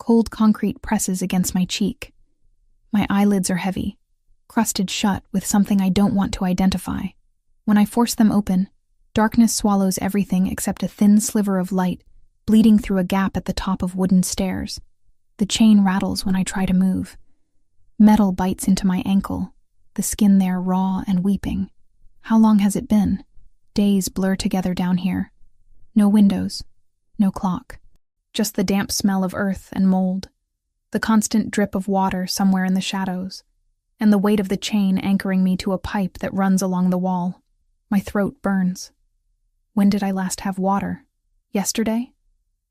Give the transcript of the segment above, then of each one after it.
Cold concrete presses against my cheek. My eyelids are heavy, crusted shut with something I don't want to identify. When I force them open, darkness swallows everything except a thin sliver of light bleeding through a gap at the top of wooden stairs. The chain rattles when I try to move. Metal bites into my ankle, the skin there raw and weeping. How long has it been? Days blur together down here. No windows, no clock. Just the damp smell of earth and mold, the constant drip of water somewhere in the shadows, and the weight of the chain anchoring me to a pipe that runs along the wall. My throat burns. When did I last have water? Yesterday?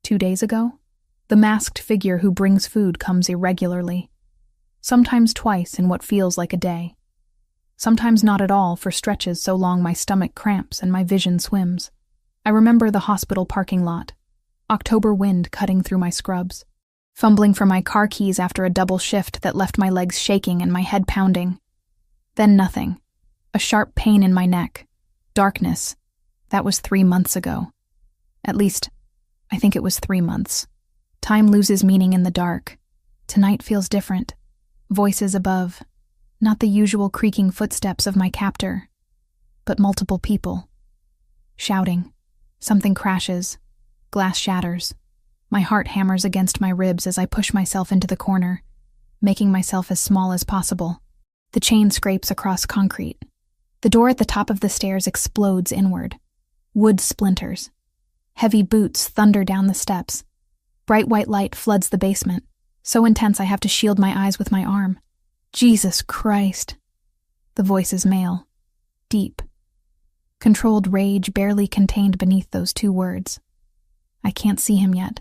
2 days ago? The masked figure who brings food comes irregularly. Sometimes twice in what feels like a day. Sometimes not at all for stretches so long my stomach cramps and my vision swims. I remember the hospital parking lot. October wind cutting through my scrubs. Fumbling for my car keys after a double shift that left my legs shaking and my head pounding. Then nothing. A sharp pain in my neck. Darkness. That was 3 months ago. At least, I think it was 3 months. Time loses meaning in the dark. Tonight feels different. Voices above. Not the usual creaking footsteps of my captor, but multiple people. Shouting. Something crashes. Glass shatters. My heart hammers against my ribs as I push myself into the corner, making myself as small as possible. The chain scrapes across concrete. The door at the top of the stairs explodes inward. Wood splinters. Heavy boots thunder down the steps. Bright white light floods the basement, so intense I have to shield my eyes with my arm. Jesus Christ. The voice is male. Deep. Controlled rage barely contained beneath those 2 words. I can't see him yet.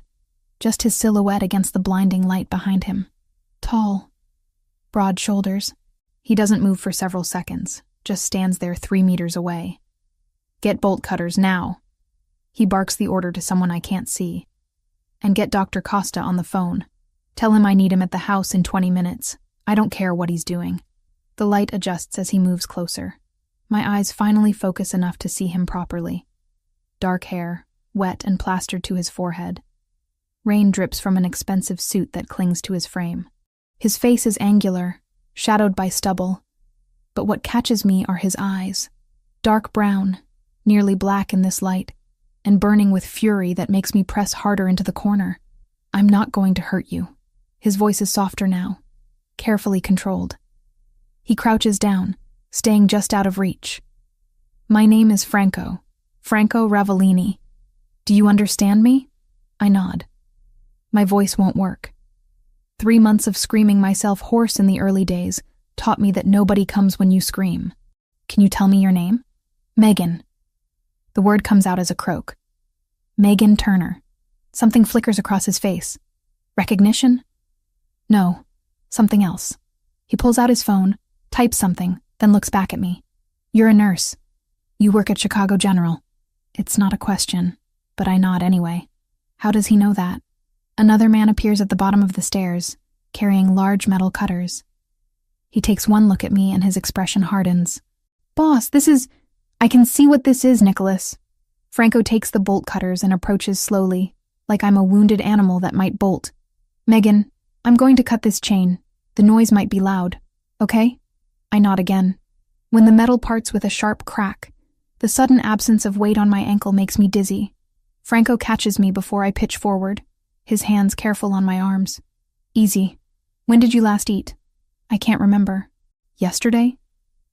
Just his silhouette against the blinding light behind him. Tall. Broad shoulders. He doesn't move for several seconds, just stands there 3 meters away. Get bolt cutters now. He barks the order to someone I can't see. And get Dr. Costa on the phone. Tell him I need him at the house in 20 minutes. I don't care what he's doing. The light adjusts as he moves closer. My eyes finally focus enough to see him properly. Dark hair, wet and plastered to his forehead. Rain drips from an expensive suit that clings to his frame. His face is angular, shadowed by stubble. But what catches me are his eyes. Dark brown, nearly black in this light, and burning with fury that makes me press harder into the corner. I'm not going to hurt you. His voice is softer now, carefully controlled. He crouches down, staying just out of reach. My name is Franco Ravellini. Do you understand me? I nod. My voice won't work. 3 months of screaming myself hoarse in the early days taught me that nobody comes when you scream. Can you tell me your name? Megan. The word comes out as a croak. Megan Turner. Something flickers across his face. Recognition? No, something else. He pulls out his phone, types something, then looks back at me. You're a nurse. You work at Chicago General. It's not a question, but I nod anyway. How does he know that? Another man appears at the bottom of the stairs, carrying large metal cutters. He takes one look at me and his expression hardens. Boss, I can see what this is, Nicholas. Franco takes the bolt cutters and approaches slowly, like I'm a wounded animal that might bolt. Megan, I'm going to cut this chain. The noise might be loud, okay? I nod again. When the metal parts with a sharp crack, the sudden absence of weight on my ankle makes me dizzy. Franco catches me before I pitch forward, his hands careful on my arms. Easy. When did you last eat? I can't remember. Yesterday?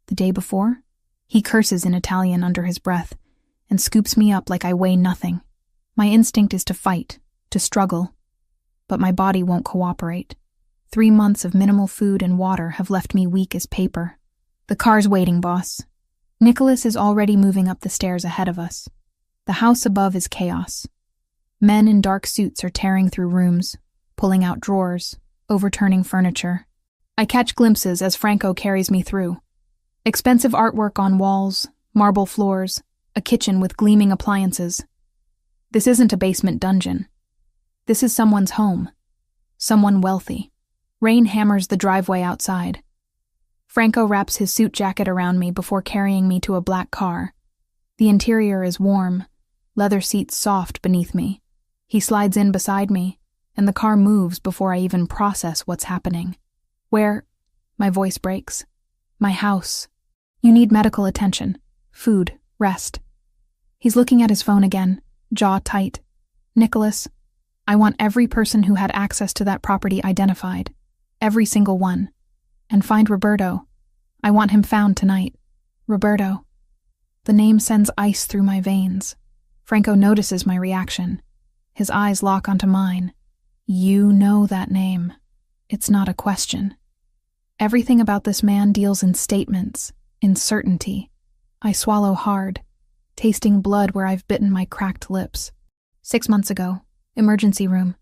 The day before? He curses in Italian under his breath and scoops me up like I weigh nothing. My instinct is to fight, to struggle, but my body won't cooperate. 3 months of minimal food and water have left me weak as paper. The car's waiting, boss. Nicholas is already moving up the stairs ahead of us. The house above is chaos. Men in dark suits are tearing through rooms, pulling out drawers, overturning furniture. I catch glimpses as Franco carries me through. Expensive artwork on walls, marble floors, a kitchen with gleaming appliances. This isn't a basement dungeon. This is someone's home. Someone wealthy. Rain hammers the driveway outside. Franco wraps his suit jacket around me before carrying me to a black car. The interior is warm, leather seats soft beneath me. He slides in beside me, and the car moves before I even process what's happening. Where? My voice breaks. My house. You need medical attention. Food. Rest. He's looking at his phone again, jaw tight. Nicholas, I want every person who had access to that property identified. Every single one. And find Roberto. I want him found tonight. Roberto. The name sends ice through my veins. Franco notices my reaction. His eyes lock onto mine. You know that name. It's not a question. Everything about this man deals in statements, in certainty. I swallow hard, tasting blood where I've bitten my cracked lips. 6 months ago, emergency room.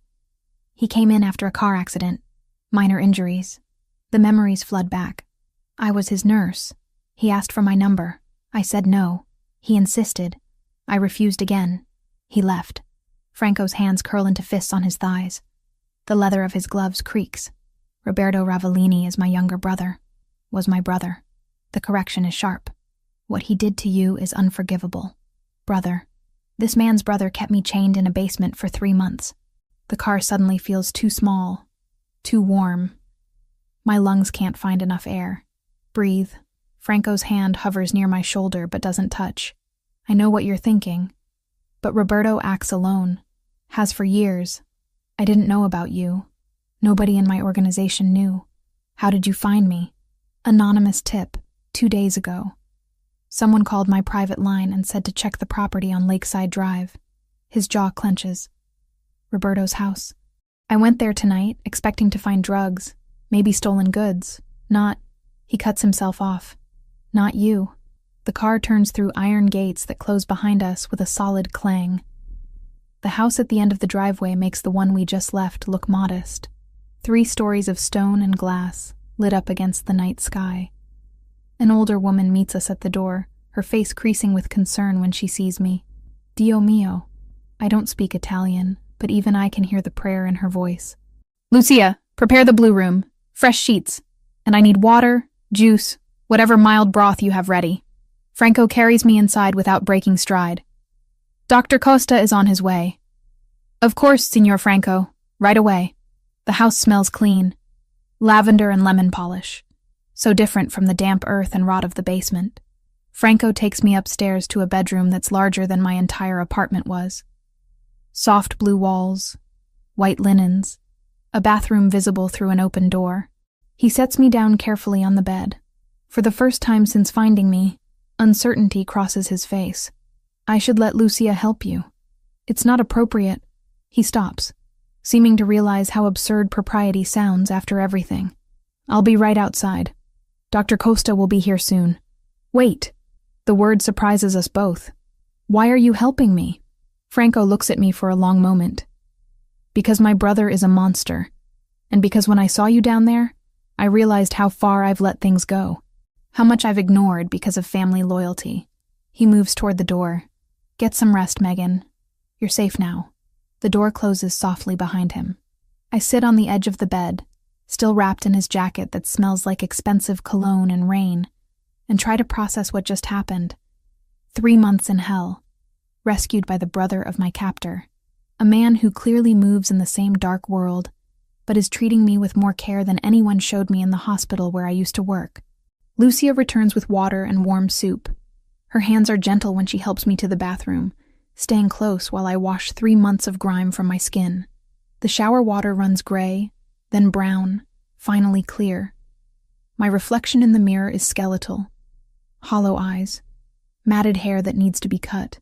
He came in after a car accident. Minor injuries. The memories flood back. I was his nurse. He asked for my number. I said no. He insisted. I refused again. He left. Franco's hands curl into fists on his thighs. The leather of his gloves creaks. Roberto Ravellini is my younger brother. Was my brother. The correction is sharp. What he did to you is unforgivable. Brother. This man's brother kept me chained in a basement for 3 months. The car suddenly feels too small, too warm. My lungs can't find enough air. Breathe. Franco's hand hovers near my shoulder but doesn't touch. I know what you're thinking. But Roberto acts alone. Has for years. I didn't know about you. Nobody in my organization knew. How did you find me? Anonymous tip, 2 days ago. Someone called my private line and said to check the property on Lakeside Drive. His jaw clenches. Roberto's house. I went there tonight, expecting to find drugs, maybe stolen goods. Not. He cuts himself off. Not you. The car turns through iron gates that close behind us with a solid clang. The house at the end of the driveway makes the one we just left look modest. 3 stories of stone and glass, lit up against the night sky. An older woman meets us at the door, her face creasing with concern when she sees me. Dio mio. I don't speak Italian, but even I can hear the prayer in her voice. Lucia, prepare the blue room. Fresh sheets. And I need water, juice, whatever mild broth you have ready. Franco carries me inside without breaking stride. Dr. Costa is on his way. Of course, Signor Franco. Right away. The house smells clean. Lavender and lemon polish. So different from the damp earth and rot of the basement. Franco takes me upstairs to a bedroom that's larger than my entire apartment was. Soft blue walls, white linens, a bathroom visible through an open door. He sets me down carefully on the bed. For the first time since finding me, uncertainty crosses his face. I should let Lucia help you. It's not appropriate. He stops, seeming to realize how absurd propriety sounds after everything. I'll be right outside. Dr. Costa will be here soon. Wait. The word surprises us both. Why are you helping me? Franco looks at me for a long moment. Because my brother is a monster. And because when I saw you down there, I realized how far I've let things go. How much I've ignored because of family loyalty. He moves toward the door. Get some rest, Megan. You're safe now. The door closes softly behind him. I sit on the edge of the bed, still wrapped in his jacket that smells like expensive cologne and rain, and try to process what just happened. 3 months in hell, rescued by the brother of my captor, a man who clearly moves in the same dark world, but is treating me with more care than anyone showed me in the hospital where I used to work. Lucia returns with water and warm soup. Her hands are gentle when she helps me to the bathroom, staying close while I wash 3 months of grime from my skin. The shower water runs gray, then brown, finally clear. My reflection in the mirror is skeletal. Hollow eyes, matted hair that needs to be cut.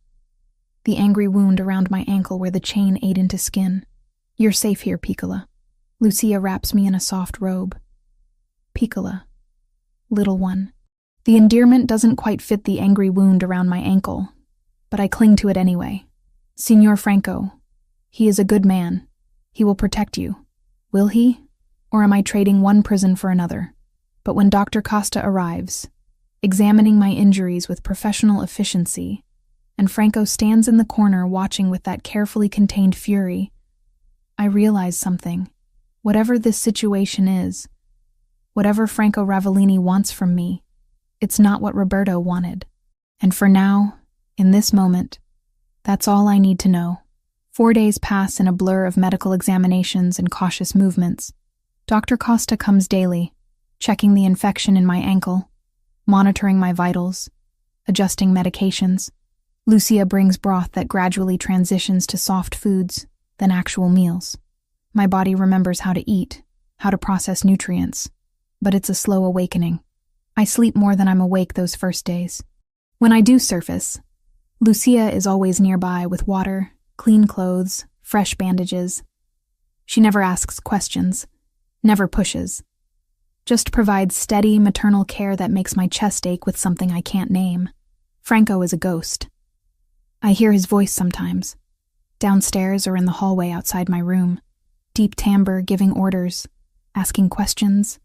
The angry wound around my ankle where the chain ate into skin. You're safe here, Piccola. Lucia wraps me in a soft robe. Piccola. Little one. The endearment doesn't quite fit the angry wound around my ankle, but I cling to it anyway. Signor Franco. He is a good man. He will protect you. Will he? Or am I trading one prison for another? But when Dr. Costa arrives, examining my injuries with professional efficiency, and Franco stands in the corner watching with that carefully contained fury, I realize something. Whatever this situation is, whatever Franco Ravellini wants from me, it's not what Roberto wanted. And for now, in this moment, that's all I need to know. 4 days pass in a blur of medical examinations and cautious movements. Dr. Costa comes daily, checking the infection in my ankle, monitoring my vitals, adjusting medications. Lucia brings broth that gradually transitions to soft foods, then actual meals. My body remembers how to eat, how to process nutrients, but it's a slow awakening. I sleep more than I'm awake those first days. When I do surface, Lucia is always nearby with water, clean clothes, fresh bandages. She never asks questions, never pushes. Just provides steady maternal care that makes my chest ache with something I can't name. Franco is a ghost. I hear his voice sometimes, downstairs or in the hallway outside my room, deep timbre giving orders, asking questions,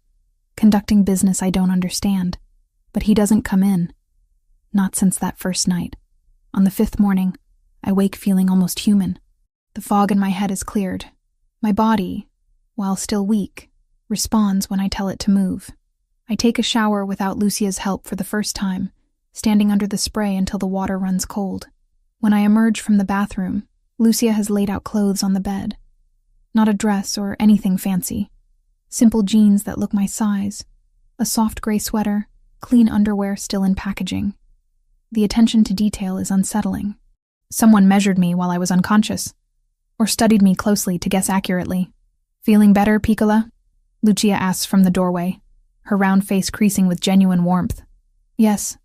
conducting business I don't understand. But he doesn't come in. Not since that first night. On the 5th morning, I wake feeling almost human. The fog in my head is cleared. My body, while still weak, responds when I tell it to move. I take a shower without Lucia's help for the first time, standing under the spray until the water runs cold. When I emerge from the bathroom, Lucia has laid out clothes on the bed. Not a dress or anything fancy. Simple jeans that look my size, a soft gray sweater, clean underwear still in packaging. The attention to detail is unsettling. Someone measured me while I was unconscious, or studied me closely to guess accurately. "Feeling better, Piccola?" Lucia asks from the doorway, her round face creasing with genuine warmth. "Yes,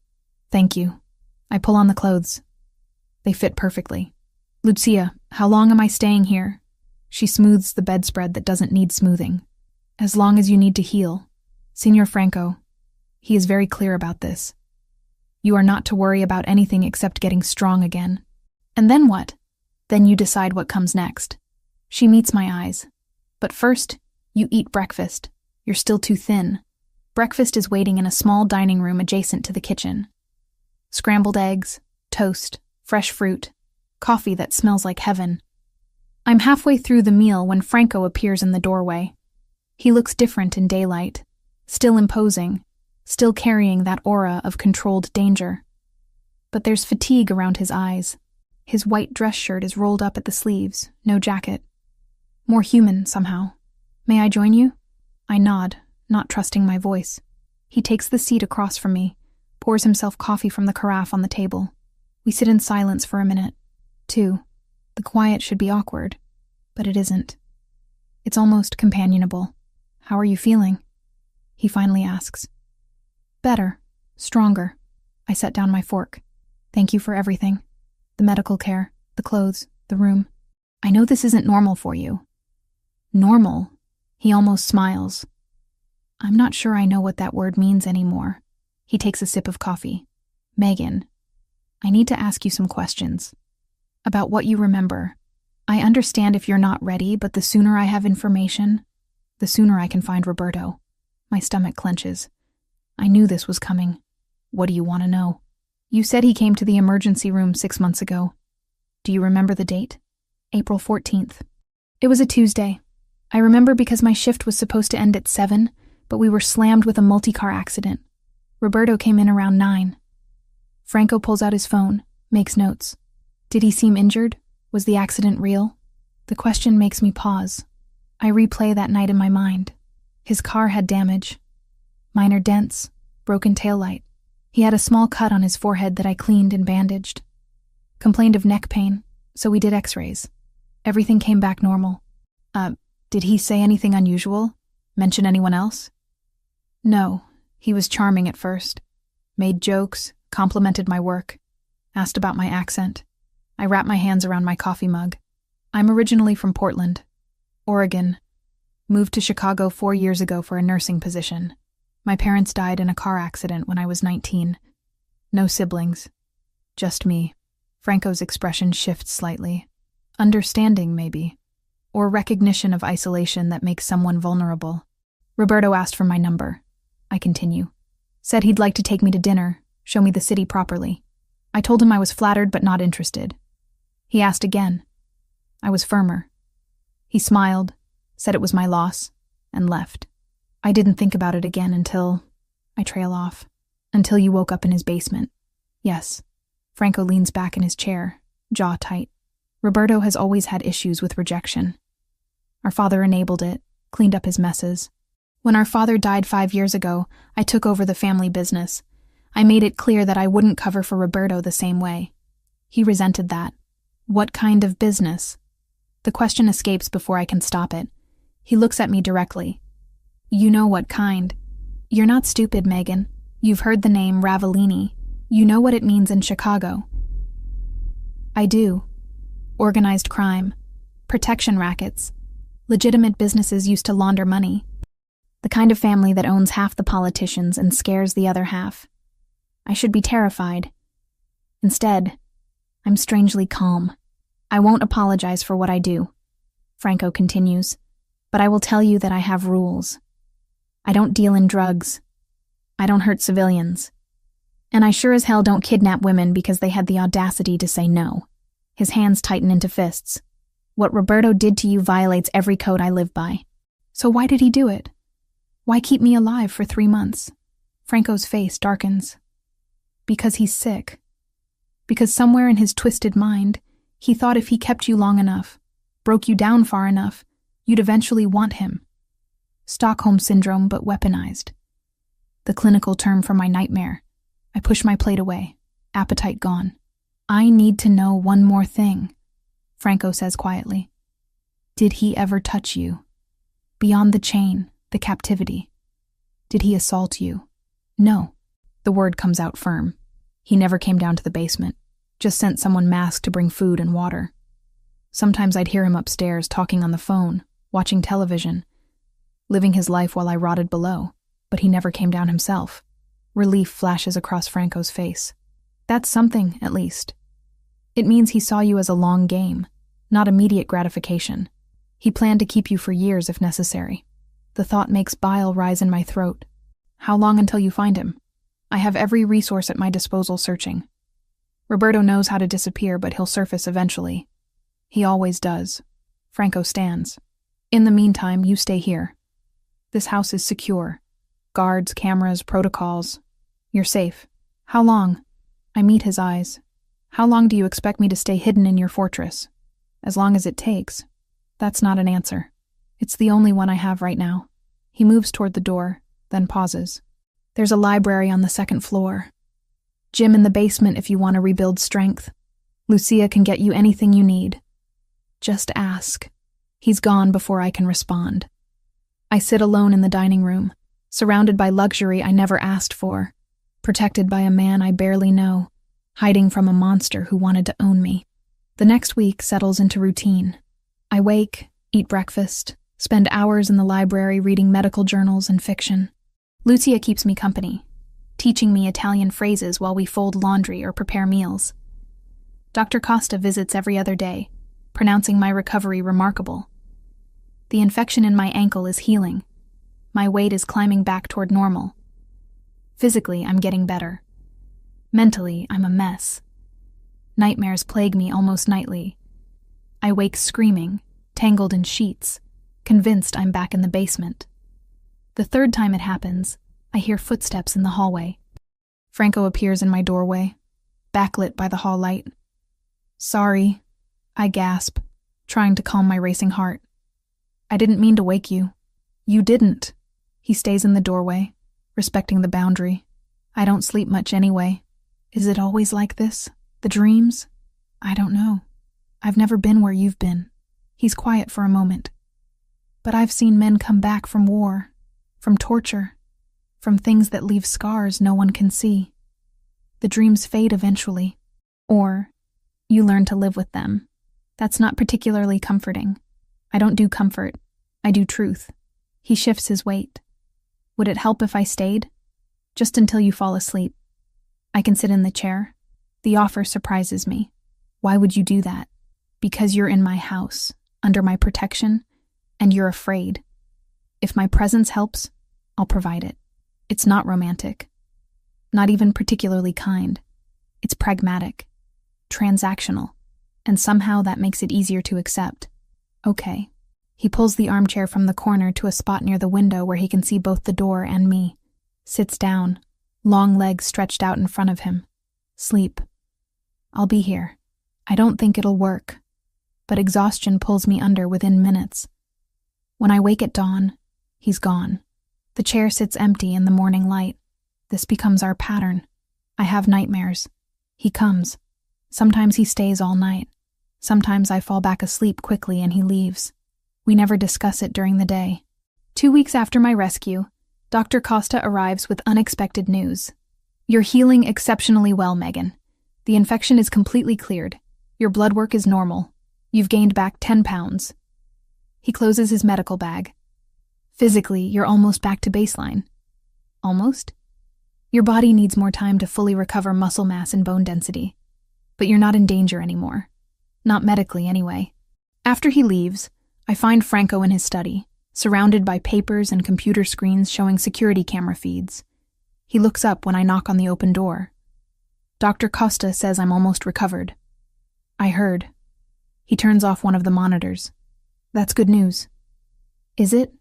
thank you." I pull on the clothes. They fit perfectly. "Lucia, how long am I staying here?" She smooths the bedspread that doesn't need smoothing. "As long as you need to heal. Signor Franco, he is very clear about this. You are not to worry about anything except getting strong again. And then what? Then you decide what comes next." She meets my eyes. "But first, you eat breakfast. You're still too thin." Breakfast is waiting in a small dining room adjacent to the kitchen. Scrambled eggs, toast, fresh fruit, coffee that smells like heaven. I'm halfway through the meal when Franco appears in the doorway. He looks different in daylight, still imposing, still carrying that aura of controlled danger. But there's fatigue around his eyes. His white dress shirt is rolled up at the sleeves, no jacket. More human, somehow. "May I join you?" I nod, not trusting my voice. He takes the seat across from me, pours himself coffee from the carafe on the table. We sit in silence for a minute. 2. The quiet should be awkward, but it isn't. It's almost companionable. "How are you feeling?" he finally asks. "Better. Stronger." I set down my fork. "Thank you for everything. The medical care, the clothes, the room. I know this isn't normal for you." "Normal?" He almost smiles. I'm not sure I know what that word means anymore. He takes a sip of coffee. "Megan, I need to ask you some questions. About what you remember. I understand if you're not ready, but the sooner I have information, the sooner I can find Roberto." My stomach clenches. I knew this was coming. "What do you want to know?" "You said he came to the emergency room 6 months ago. Do you remember the date?" "April 14th. It was a Tuesday. I remember because my shift was supposed to end at 7, but we were slammed with a multi-car accident. Roberto came in around 9. Franco pulls out his phone, makes notes. "Did he seem injured? Was the accident real?" The question makes me pause. I replay that night in my mind. His car had damage. Minor dents, broken taillight. He had a small cut on his forehead that I cleaned and bandaged. Complained of neck pain, so we did x-rays. Everything came back normal. Did he say anything unusual? Mention anyone else?" "No, he was charming at first. Made jokes, complimented my work, asked about my accent." I wrap my hands around my coffee mug. "I'm originally from Portland, Oregon. Moved to Chicago 4 years ago for a nursing position. My parents died in a car accident when I was 19. No siblings. Just me." Franco's expression shifts slightly. "Understanding, maybe. Or recognition of isolation that makes someone vulnerable." "Roberto asked for my number." I continue. "Said he'd like to take me to dinner, show me the city properly. I told him I was flattered but not interested. He asked again. I was firmer. He smiled, said it was my loss, and left. I didn't think about it again until... I trail off. Until you woke up in his basement. Yes." Franco leans back in his chair, jaw tight. Roberto has always had issues with rejection. Our father enabled it, cleaned up his messes. When our father died 5 years ago, I took over the family business. I made it clear that I wouldn't cover for Roberto the same way. He resented that. What kind of business? The question escapes before I can stop it. He looks at me directly. You know what kind. You're not stupid, Megan. You've heard the name Ravellini. You know what it means in Chicago. I do. Organized crime. Protection rackets. Legitimate businesses used to launder money. The kind of family that owns half the politicians and scares the other half. I should be terrified. Instead, I'm strangely calm. I won't apologize for what I do, Franco continues, but I will tell you that I have rules. I don't deal in drugs. I don't hurt civilians. And I sure as hell don't kidnap women because they had the audacity to say no. His hands tighten into fists. What Roberto did to you violates every code I live by. So why did he do it? Why keep me alive for 3 months? Franco's face darkens. Because he's sick. Because somewhere in his twisted mind, he thought if he kept you long enough, broke you down far enough, you'd eventually want him. Stockholm Syndrome, but weaponized. The clinical term for my nightmare. I push my plate away, appetite gone. I need to know one more thing, Franco says quietly. Did he ever touch you? Beyond the chain, the captivity. Did he assault you? No. The word comes out firm. He never came down to the basement, just sent someone masked to bring food and water. Sometimes I'd hear him upstairs talking on the phone, watching television, living his life while I rotted below, but he never came down himself. Relief flashes across Franco's face. That's something, at least. It means he saw you as a long game, not immediate gratification. He planned to keep you for years if necessary. The thought makes bile rise in my throat. How long until you find him? I have every resource at my disposal searching. Roberto knows how to disappear, but he'll surface eventually. He always does. Franco stands. In the meantime, you stay here. This house is secure. Guards, cameras, protocols. You're safe. How long? I meet his eyes. How long do you expect me to stay hidden in your fortress? As long as it takes. That's not an answer. It's the only one I have right now. He moves toward the door, then pauses. There's a library on the 2nd floor. Gym in the basement if you want to rebuild strength. Lucia can get you anything you need. Just ask. He's gone before I can respond. I sit alone in the dining room, surrounded by luxury I never asked for, protected by a man I barely know, hiding from a monster who wanted to own me. The next week settles into routine. I wake, eat breakfast, spend hours in the library reading medical journals and fiction. Lucia keeps me company, teaching me Italian phrases while we fold laundry or prepare meals. Dr. Costa visits every other day, pronouncing my recovery remarkable. The infection in my ankle is healing. My weight is climbing back toward normal. Physically, I'm getting better. Mentally, I'm a mess. Nightmares plague me almost nightly. I wake screaming, tangled in sheets, convinced I'm back in the basement. The 3rd time it happens, I hear footsteps in the hallway. Franco appears in my doorway, backlit by the hall light. Sorry, I gasp, trying to calm my racing heart. I didn't mean to wake you. You didn't. He stays in the doorway, respecting the boundary. I don't sleep much anyway. Is it always like this? The dreams? I don't know. I've never been where you've been. He's quiet for a moment. But I've seen men come back from war, from torture, from things that leave scars no one can see. The dreams fade eventually. Or you learn to live with them. That's not particularly comforting. I don't do comfort. I do truth. He shifts his weight. Would it help if I stayed? Just until you fall asleep. I can sit in the chair. The offer surprises me. Why would you do that? Because you're in my house, under my protection, and you're afraid. If my presence helps, I'll provide it. It's not romantic. Not even particularly kind. It's pragmatic, transactional, and somehow that makes it easier to accept. Okay. He pulls the armchair from the corner to a spot near the window where he can see both the door and me. Sits down, long legs stretched out in front of him. Sleep. I'll be here. I don't think it'll work. but exhaustion pulls me under within minutes. When I wake at dawn, he's gone. The chair sits empty in the morning light. This becomes our pattern. I have nightmares. He comes. Sometimes he stays all night. Sometimes I fall back asleep quickly and he leaves. We never discuss it during the day. 2 weeks after my rescue, Dr. Costa arrives with unexpected news. You're healing exceptionally well, Megan. The infection is completely cleared. Your blood work is normal. You've gained back 10 pounds. He closes his medical bag. Physically, you're almost back to baseline. Almost? Your body needs more time to fully recover muscle mass and bone density. But you're not in danger anymore. Not medically, anyway. After he leaves, I find Franco in his study, surrounded by papers and computer screens showing security camera feeds. He looks up when I knock on the open door. Dr. Costa says I'm almost recovered. I heard. He turns off one of the monitors. That's good news. Is it?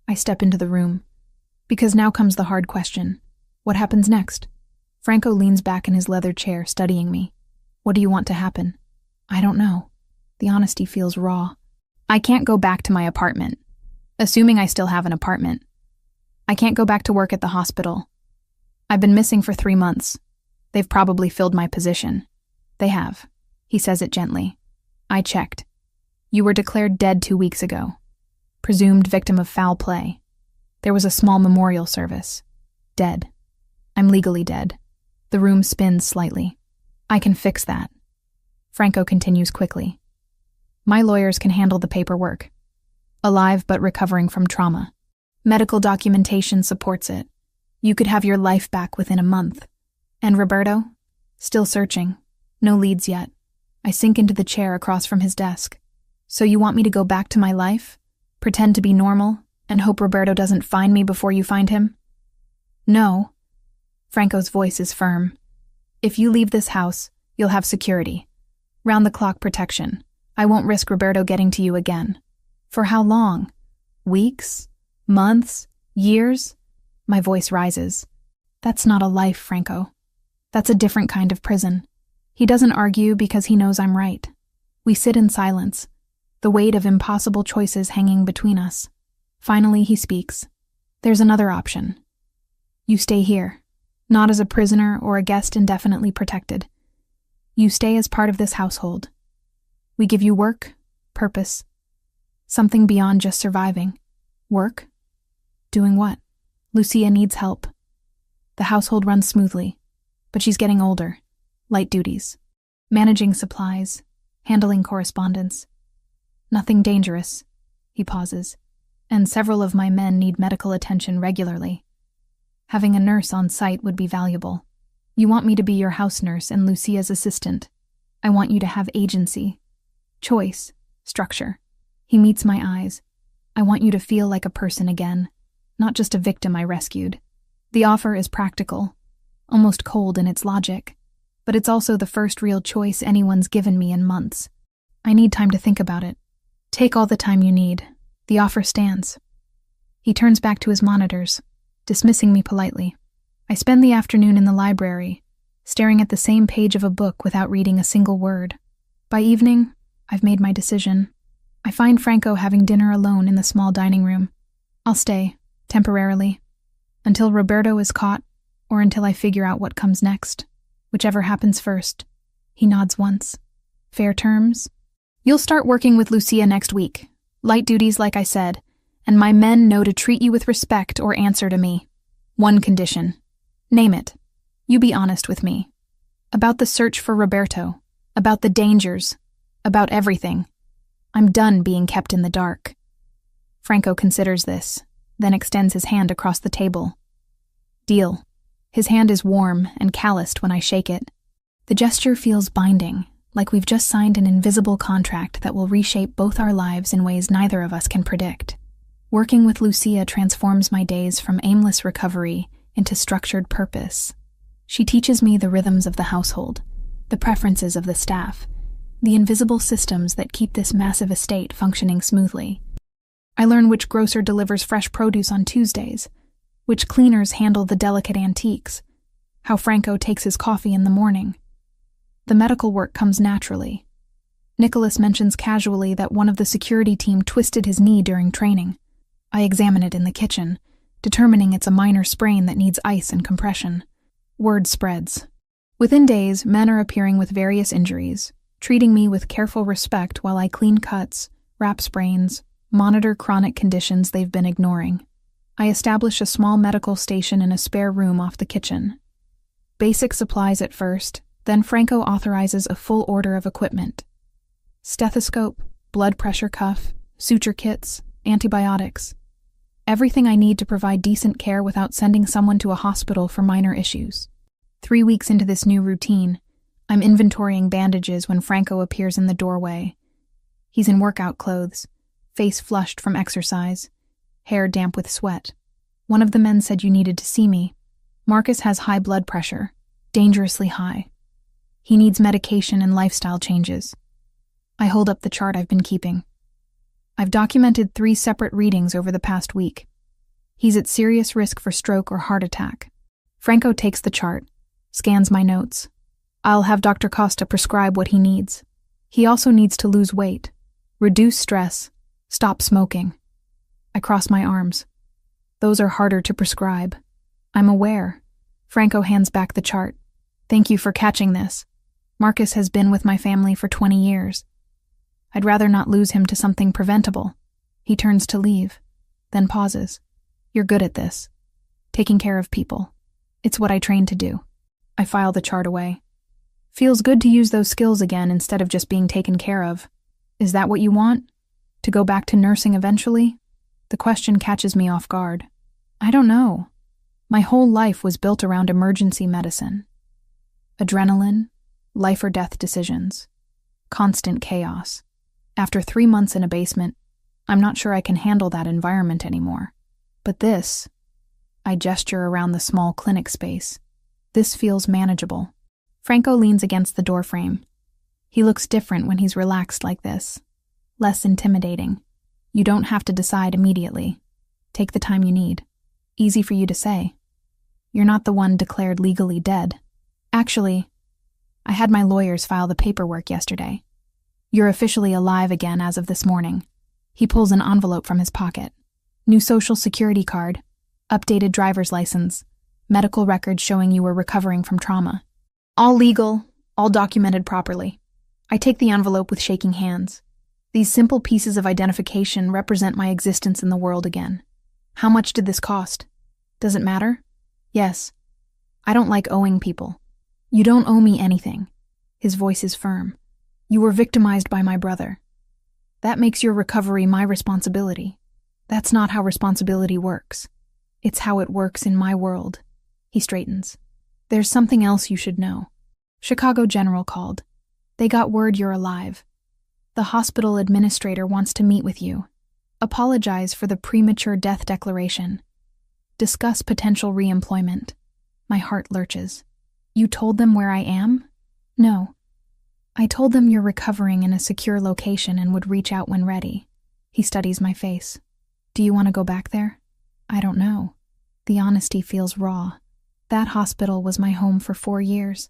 I step into the room. Because now comes the hard question. What happens next? Franco leans back in his leather chair, studying me. What do you want to happen? I don't know. The honesty feels raw. I can't go back to my apartment. Assuming I still have an apartment. I can't go back to work at the hospital. I've been missing for 3 months. They've probably filled my position. They have. He says it gently. I checked. You were declared dead 2 weeks ago. Presumed victim of foul play. There was a small memorial service. Dead. I'm legally dead. The room spins slightly. I can fix that. Franco continues quickly. My lawyers can handle the paperwork. Alive but recovering from trauma. Medical documentation supports it. You could have your life back within a month. And Roberto? Still searching. No leads yet. I sink into the chair across from his desk. So you want me to go back to my life? Pretend to be normal? And hope Roberto doesn't find me before you find him? No. Franco's voice is firm. If you leave this house, you'll have security. Round-the-clock protection. I won't risk Roberto getting to you again. For how long? Weeks? Months? Years? My voice rises. That's not a life, Franco. That's a different kind of prison. He doesn't argue because he knows I'm right. We sit in silence, the weight of impossible choices hanging between us. Finally, he speaks. There's another option. You stay here, not as a prisoner or a guest indefinitely protected. You stay as part of this household. We give you work, purpose, something beyond just surviving. Work? Doing what? Lucia needs help. The household runs smoothly, but she's getting older. Light duties. Managing supplies. Handling correspondence. Nothing dangerous. He pauses. And several of my men need medical attention regularly. Having a nurse on site would be valuable. You want me to be your house nurse and Lucia's assistant. I want you to have agency. Choice. Structure. He meets my eyes. I want you to feel like a person again, not just a victim I rescued. The offer is practical, almost cold in its logic, but it's also the first real choice anyone's given me in months. I need time to think about it. Take all the time you need. The offer stands. He turns back to his monitors, dismissing me politely. I spend the afternoon in the library, staring at the same page of a book without reading a single word. By evening, I've made my decision. I find Franco having dinner alone in the small dining room. I'll stay, temporarily, until Roberto is caught, or until I figure out what comes next. Whichever happens first. He nods once. Fair terms? You'll start working with Lucia next week. Light duties, like I said, and my men know to treat you with respect or answer to me. One condition. Name it. You be honest with me. About the search for Roberto. About the dangers. About everything. I'm done being kept in the dark. Franco considers this, then extends his hand across the table. Deal. His hand is warm and calloused when I shake it. The gesture feels binding, like we've just signed an invisible contract that will reshape both our lives in ways neither of us can predict. Working with Lucia transforms my days from aimless recovery into structured purpose. She teaches me the rhythms of the household, the preferences of the staff, the invisible systems that keep this massive estate functioning smoothly. I learn which grocer delivers fresh produce on Tuesdays, which cleaners handle the delicate antiques, how Franco takes his coffee in the morning. The medical work comes naturally. Nicholas mentions casually that one of the security team twisted his knee during training. I examine it in the kitchen, determining it's a minor sprain that needs ice and compression. Word spreads. Within days, men are appearing with various injuries, treating me with careful respect while I clean cuts, wrap sprains, monitor chronic conditions they've been ignoring. I establish a small medical station in a spare room off the kitchen. Basic supplies at first, then Franco authorizes a full order of equipment. Stethoscope, blood pressure cuff, suture kits, antibiotics. Everything I need to provide decent care without sending someone to a hospital for minor issues. 3 weeks into this new routine, I'm inventorying bandages when Franco appears in the doorway. He's in workout clothes, face flushed from exercise, hair damp with sweat. One of the men said you needed to see me. Marcus has high blood pressure, dangerously high. He needs medication and lifestyle changes. I hold up the chart I've been keeping. I've documented 3 separate readings over the past week. He's at serious risk for stroke or heart attack. Franco takes the chart, scans my notes. I'll have Dr. Costa prescribe what he needs. He also needs to lose weight, reduce stress, stop smoking. I cross my arms. Those are harder to prescribe. I'm aware. Franco hands back the chart. Thank you for catching this. Marcus has been with my family for 20 years. I'd rather not lose him to something preventable. He turns to leave, then pauses. You're good at this. Taking care of people. It's what I trained to do. I file the chart away. Feels good to use those skills again instead of just being taken care of. Is that what you want? To go back to nursing eventually? The question catches me off guard. I don't know. My whole life was built around emergency medicine. Adrenaline, life or death decisions, constant chaos. After 3 months in a basement, I'm not sure I can handle that environment anymore. But this, I gesture around the small clinic space. This feels manageable. Franco leans against the doorframe. He looks different when he's relaxed like this. Less intimidating. You don't have to decide immediately. Take the time you need. Easy for you to say. You're not the one declared legally dead. Actually, I had my lawyers file the paperwork yesterday. You're officially alive again as of this morning. He pulls an envelope from his pocket. New social security card, updated driver's license, medical records showing you were recovering from trauma. All legal, all documented properly. I take the envelope with shaking hands. These simple pieces of identification represent my existence in the world again. How much did this cost? Does it matter? Yes. I don't like owing people. You don't owe me anything. His voice is firm. You were victimized by my brother. That makes your recovery my responsibility. That's not how responsibility works. It's how it works in my world. He straightens. There's something else you should know. Chicago General called. They got word you're alive. The hospital administrator wants to meet with you. Apologize for the premature death declaration. Discuss potential reemployment. My heart lurches. You told them where I am? No. I told them you're recovering in a secure location and would reach out when ready. He studies my face. Do you want to go back there? I don't know. The honesty feels raw. That hospital was my home for 4 years.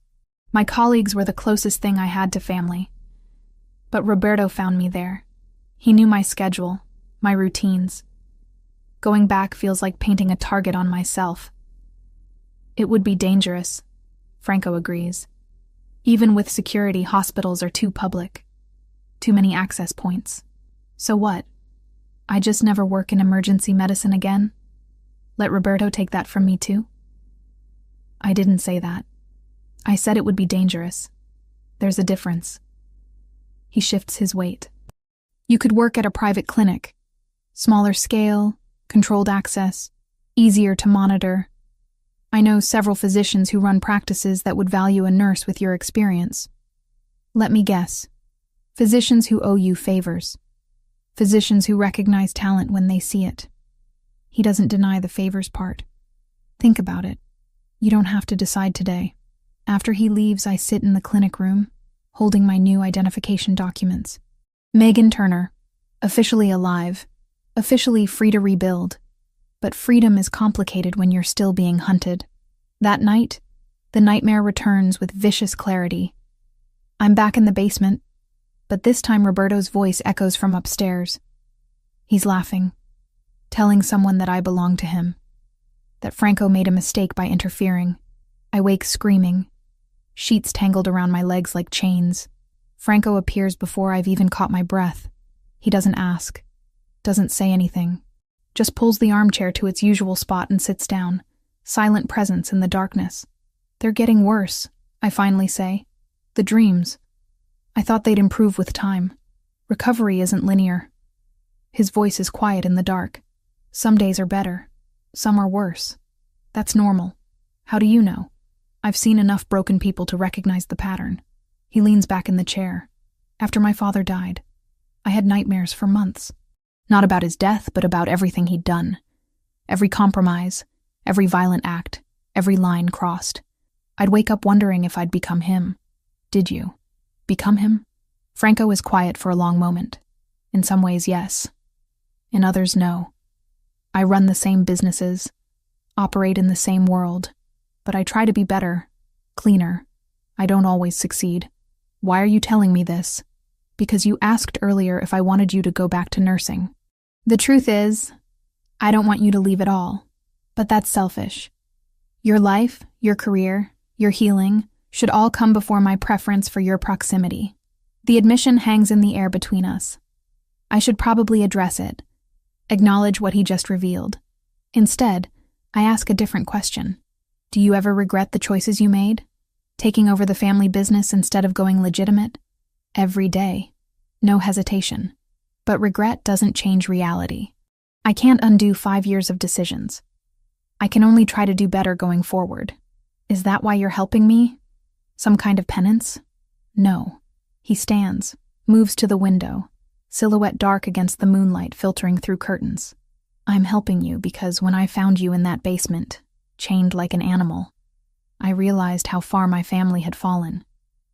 My colleagues were the closest thing I had to family. But Roberto found me there. He knew my schedule, my routines. Going back feels like painting a target on myself. It would be dangerous, Franco agrees. Even with security, hospitals are too public. Too many access points. So what? I just never work in emergency medicine again? Let Roberto take that from me too? I didn't say that. I said it would be dangerous. There's a difference. He shifts his weight. You could work at a private clinic. Smaller scale, controlled access, easier to monitor. I know several physicians who run practices that would value a nurse with your experience. Let me guess. Physicians who owe you favors. Physicians who recognize talent when they see it. He doesn't deny the favors part. Think about it. You don't have to decide today. After he leaves, I sit in the clinic room, holding my new identification documents. Megan Turner, officially alive, officially free to rebuild. But freedom is complicated when you're still being hunted. That night, the nightmare returns with vicious clarity. I'm back in the basement, But this time Roberto's voice echoes from upstairs. He's laughing, telling someone that I belong to him, that Franco made a mistake by interfering. I wake screaming, sheets tangled around my legs like chains. Franco appears before I've even caught my breath. He doesn't ask, doesn't say anything, just pulls the armchair to its usual spot and sits down, silent presence in the darkness. They're getting worse, I finally say. The dreams. I thought they'd improve with time. Recovery isn't linear. His voice is quiet in the dark. Some days are better. Some are worse. That's normal. How do you know? I've seen enough broken people to recognize the pattern. He leans back in the chair. After my father died, I had nightmares for months. Not about his death, but about everything he'd done. Every compromise, every violent act, every line crossed. I'd wake up wondering if I'd become him. Did you? Become him? Franco is quiet for a long moment. In some ways, yes. In others, no. I run the same businesses, operate in the same world, but I try to be better, cleaner. I don't always succeed. Why are you telling me this? Because you asked earlier if I wanted you to go back to nursing. The truth is, I don't want you to leave at all, but that's selfish. Your life, your career, your healing should all come before my preference for your proximity. The admission hangs in the air between us. I should probably address it, acknowledge what he just revealed. Instead, I ask a different question. Do you ever regret the choices you made? Taking over the family business instead of going legitimate? Every day. No hesitation. But regret doesn't change reality. I can't undo 5 years of decisions. I can only try to do better going forward. Is that why you're helping me? Some kind of penance? No. He stands, moves to the window, silhouette dark against the moonlight filtering through curtains. I'm helping you because when I found you in that basement, chained like an animal, I realized how far my family had fallen.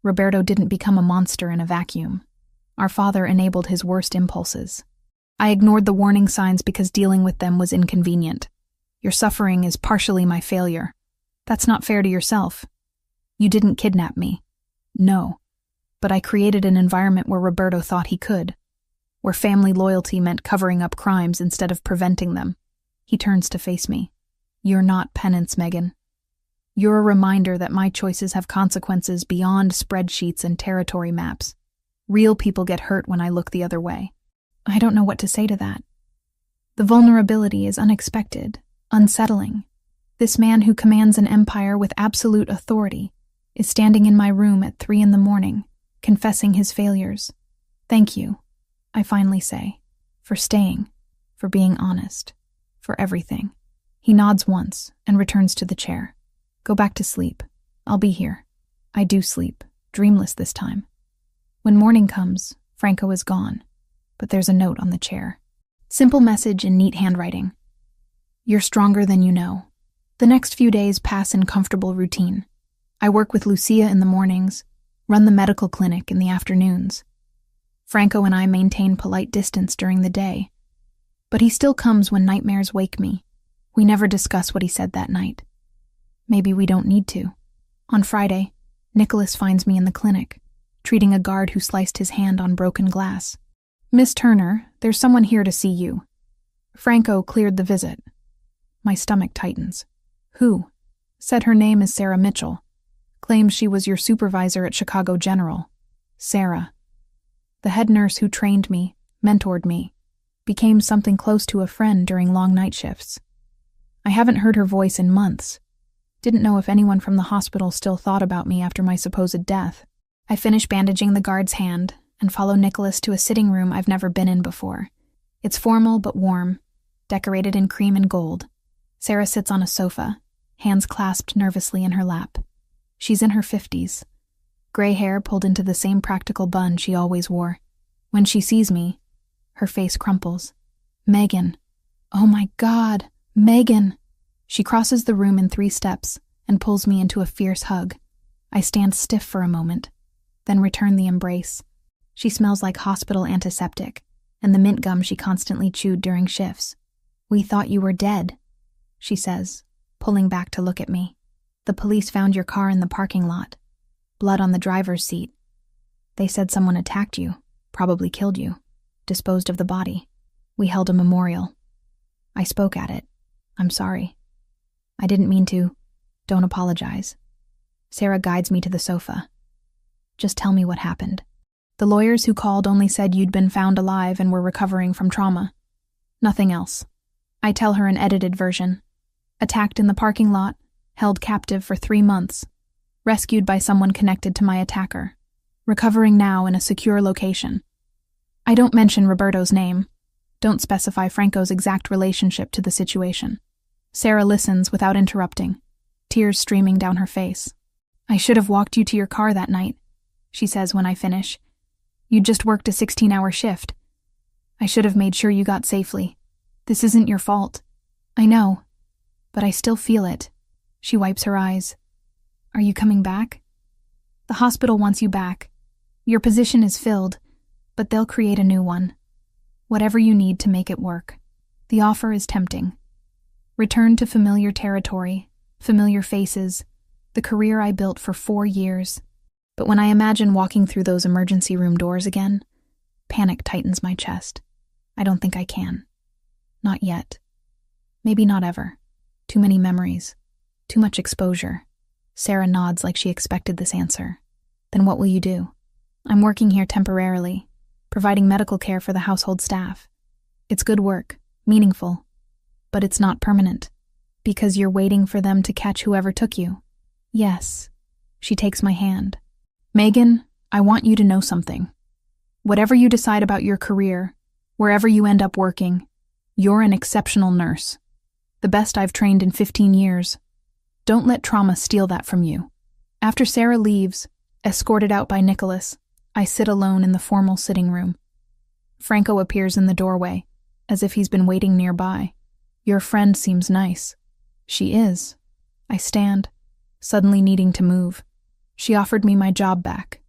Roberto didn't become a monster in a vacuum. Our father enabled his worst impulses. I ignored the warning signs because dealing with them was inconvenient. Your suffering is partially my failure. That's not fair to yourself. You didn't kidnap me. No. But I created an environment where Roberto thought he could, where family loyalty meant covering up crimes instead of preventing them. He turns to face me. You're not penance, Megan. You're a reminder that my choices have consequences beyond spreadsheets and territory maps. Real people get hurt when I look the other way. I don't know what to say to that. The vulnerability is unexpected, unsettling. This man who commands an empire with absolute authority is standing in my room at 3 a.m, confessing his failures. Thank you, I finally say, for staying, for being honest, for everything. He nods once and returns to the chair. Go back to sleep. I'll be here. I do sleep, dreamless this time. When morning comes, Franco is gone, but there's a note on the chair. Simple message in neat handwriting. You're stronger than you know. The next few days pass in comfortable routine. I work with Lucia in the mornings, run the medical clinic in the afternoons. Franco and I maintain polite distance during the day, but he still comes when nightmares wake me. We never discuss what he said that night. Maybe we don't need to. On Friday, Nicholas finds me in the clinic, treating a guard who sliced his hand on broken glass. Miss Turner, there's someone here to see you. Franco cleared the visit. My stomach tightens. Who? Said her name is Sarah Mitchell. Claims she was your supervisor at Chicago General. Sarah. The head nurse who trained me, mentored me, became something close to a friend during long night shifts. I haven't heard her voice in months. Didn't know if anyone from the hospital still thought about me after my supposed death. I finish bandaging the guard's hand and follow Nicholas to a sitting room I've never been in before. It's formal but warm, decorated in cream and gold. Sarah sits on a sofa, hands clasped nervously in her lap. She's in her 50s. Gray hair pulled into the same practical bun she always wore. When she sees me, her face crumples. Megan. Oh my God, Megan. She crosses the room in 3 steps and pulls me into a fierce hug. I stand stiff for a moment, then return the embrace. She smells like hospital antiseptic and the mint gum she constantly chewed during shifts. We thought you were dead, she says, pulling back to look at me. The police found your car in the parking lot. Blood on the driver's seat. They said someone attacked you. Probably killed you. Disposed of the body. We held a memorial. I spoke at it. I'm sorry. I didn't mean to. Don't apologize. Sarah guides me to the sofa. Just tell me what happened. The lawyers who called only said you'd been found alive and were recovering from trauma. Nothing else. I tell her an edited version. Attacked in the parking lot, held captive for 3 months, rescued by someone connected to my attacker, recovering now in a secure location. I don't mention Roberto's name, don't specify Franco's exact relationship to the situation. Sarah listens without interrupting, tears streaming down her face. I should have walked you to your car that night, she says when I finish. You'd just worked a 16-hour shift. I should have made sure you got safely. This isn't your fault. I know, but I still feel it. She wipes her eyes. Are you coming back? The hospital wants you back. Your position is filled, but they'll create a new one. Whatever you need to make it work. The offer is tempting. Return to familiar territory, familiar faces, the career I built for 4 years. But when I imagine walking through those emergency room doors again, panic tightens my chest. I don't think I can. Not yet. Maybe not ever. Too many memories. Too much exposure. Sarah nods like she expected this answer. Then what will you do? I'm working here temporarily, providing medical care for the household staff. It's good work, meaningful, but it's not permanent. Because you're waiting for them to catch whoever took you. Yes. She takes my hand. Megan, I want you to know something. Whatever you decide about your career, wherever you end up working, you're an exceptional nurse. The best I've trained in 15 years. Don't let trauma steal that from you. After Sarah leaves, escorted out by Nicholas, I sit alone in the formal sitting room. Franco appears in the doorway, as if he's been waiting nearby. Your friend seems nice. She is. I stand, suddenly needing to move. She offered me my job back.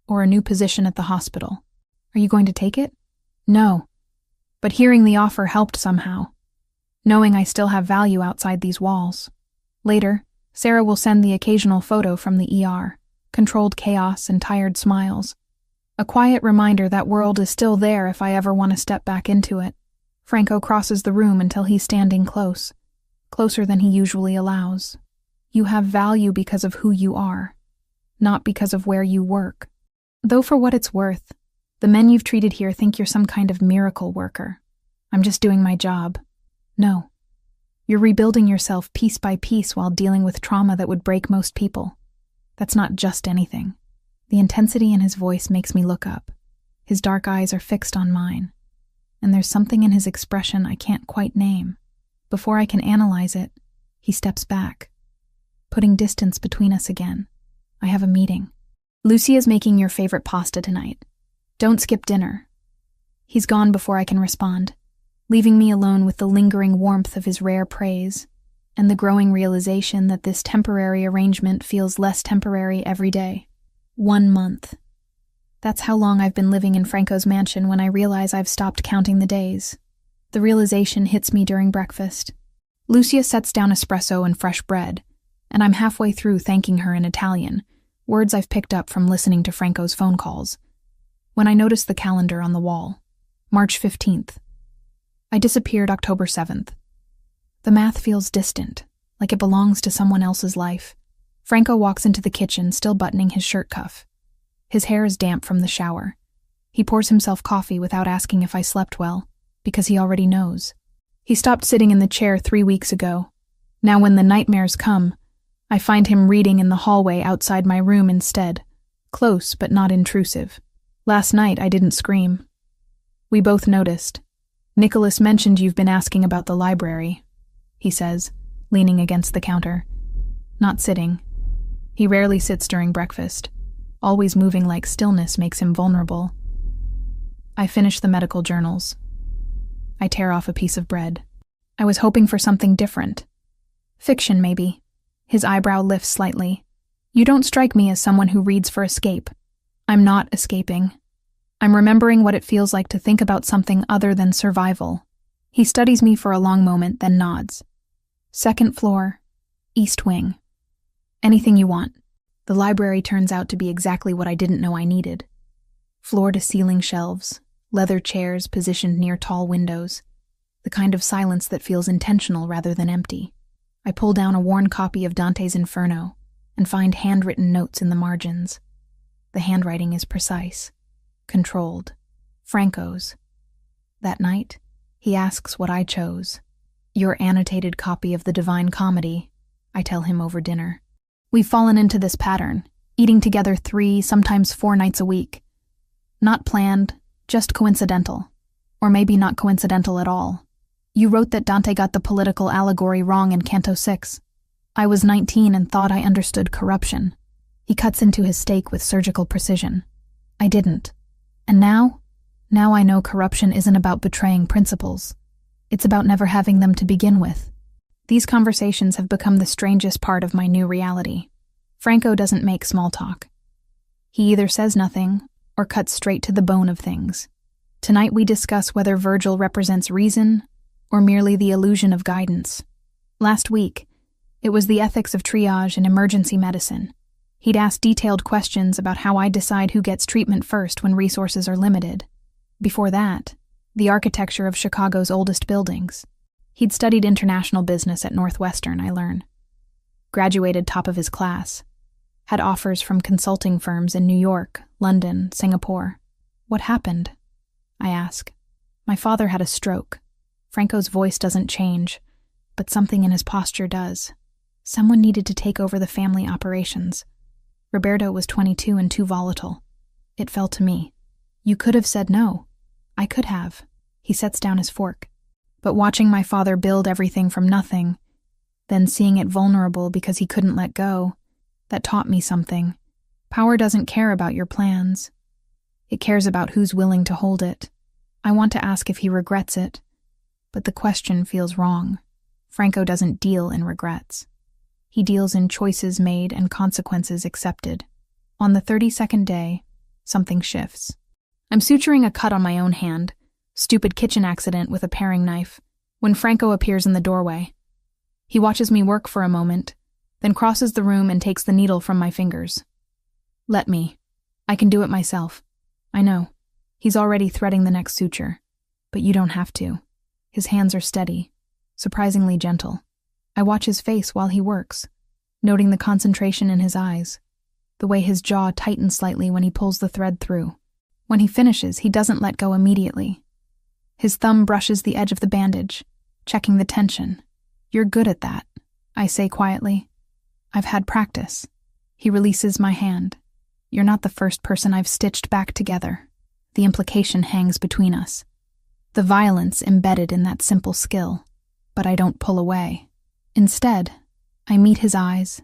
Or a new position at the hospital. Are you going to take it? No. But hearing the offer helped somehow. Knowing I still have value outside these walls. Later, Sarah will send the occasional photo from the ER. Controlled chaos and tired smiles. A quiet reminder that world is still there if I ever want to step back into it. Franco crosses the room until he's standing close. Closer than he usually allows. You have value because of who you are. Not because of where you work. Though for what it's worth, the men you've treated here think you're some kind of miracle worker. I'm just doing my job. No. You're rebuilding yourself piece by piece while dealing with trauma that would break most people. That's not just anything. The intensity in his voice makes me look up. His dark eyes are fixed on mine. And there's something in his expression I can't quite name. Before I can analyze it, he steps back, putting distance between us again. I have a meeting. Lucia's making your favorite pasta tonight. Don't skip dinner. He's gone before I can respond, leaving me alone with the lingering warmth of his rare praise and the growing realization that this temporary arrangement feels less temporary every day. 1 month. That's how long I've been living in Franco's mansion when I realize I've stopped counting the days. The realization hits me during breakfast. Lucia sets down espresso and fresh bread, and I'm halfway through thanking her in Italian, words I've picked up from listening to Franco's phone calls, when I notice the calendar on the wall. March 15th. I disappeared October 7th. The math feels distant, like it belongs to someone else's life. Franco walks into the kitchen, still buttoning his shirt cuff. His hair is damp from the shower. He pours himself coffee without asking if I slept well, because he already knows. He stopped sitting in the chair 3 weeks ago. Now when the nightmares come, I find him reading in the hallway outside my room instead, close but not intrusive. Last night I didn't scream. We both noticed. Nicholas mentioned you've been asking about the library, he says, leaning against the counter. Not sitting. He rarely sits during breakfast. Always moving like stillness makes him vulnerable. I finish the medical journals. I tear off a piece of bread. I was hoping for something different. Fiction, maybe. His eyebrow lifts slightly. You don't strike me as someone who reads for escape. I'm not escaping. I'm remembering what it feels like to think about something other than survival. He studies me for a long moment, then nods. 2nd floor, East Wing. Anything you want. The library turns out to be exactly what I didn't know I needed. Floor-to-ceiling shelves, leather chairs positioned near tall windows, the kind of silence that feels intentional rather than empty. I pull down a worn copy of Dante's Inferno and find handwritten notes in the margins. The handwriting is precise, controlled, Franco's. That night, he asks what I chose. Your annotated copy of the Divine Comedy, I tell him over dinner. We've fallen into this pattern, eating together 3, sometimes 4 nights a week. Not planned, just coincidental. Or maybe not coincidental at all. You wrote that Dante got the political allegory wrong in Canto 6. I was 19 and thought I understood corruption. He cuts into his steak with surgical precision. I didn't. And now I know corruption isn't about betraying principles. It's about never having them to begin with. These conversations have become the strangest part of my new reality. Franco doesn't make small talk. He either says nothing or cuts straight to the bone of things. Tonight we discuss whether Virgil represents reason or merely the illusion of guidance. Last week, it was the ethics of triage in emergency medicine. He'd asked detailed questions about how I decide who gets treatment first when resources are limited. Before that, the architecture of Chicago's oldest buildings. He'd studied international business at Northwestern, I learn. Graduated top of his class. Had offers from consulting firms in New York, London, Singapore. What happened? I ask. My father had a stroke. Franco's voice doesn't change, but something in his posture does. Someone needed to take over the family operations. Roberto was 22 and too volatile. It fell to me. You could have said no. I could have. He sets down his fork. But watching my father build everything from nothing, then seeing it vulnerable because he couldn't let go, that taught me something. Power doesn't care about your plans. It cares about who's willing to hold it. I want to ask if he regrets it, but the question feels wrong. Franco doesn't deal in regrets. He deals in choices made and consequences accepted. On the 32nd day, something shifts. I'm suturing a cut on my own hand, stupid kitchen accident with a paring knife, when Franco appears in the doorway. He watches me work for a moment, then crosses the room and takes the needle from my fingers. Let me. I can do it myself. I know. He's already threading the next suture. But you don't have to. His hands are steady, surprisingly gentle. I watch his face while he works, noting the concentration in his eyes, the way his jaw tightens slightly when he pulls the thread through. When he finishes, he doesn't let go immediately. His thumb brushes the edge of the bandage, checking the tension. You're good at that, I say quietly. I've had practice. He releases my hand. You're not the first person I've stitched back together. The implication hangs between us. The violence embedded in that simple skill. But I don't pull away. Instead, I meet his eyes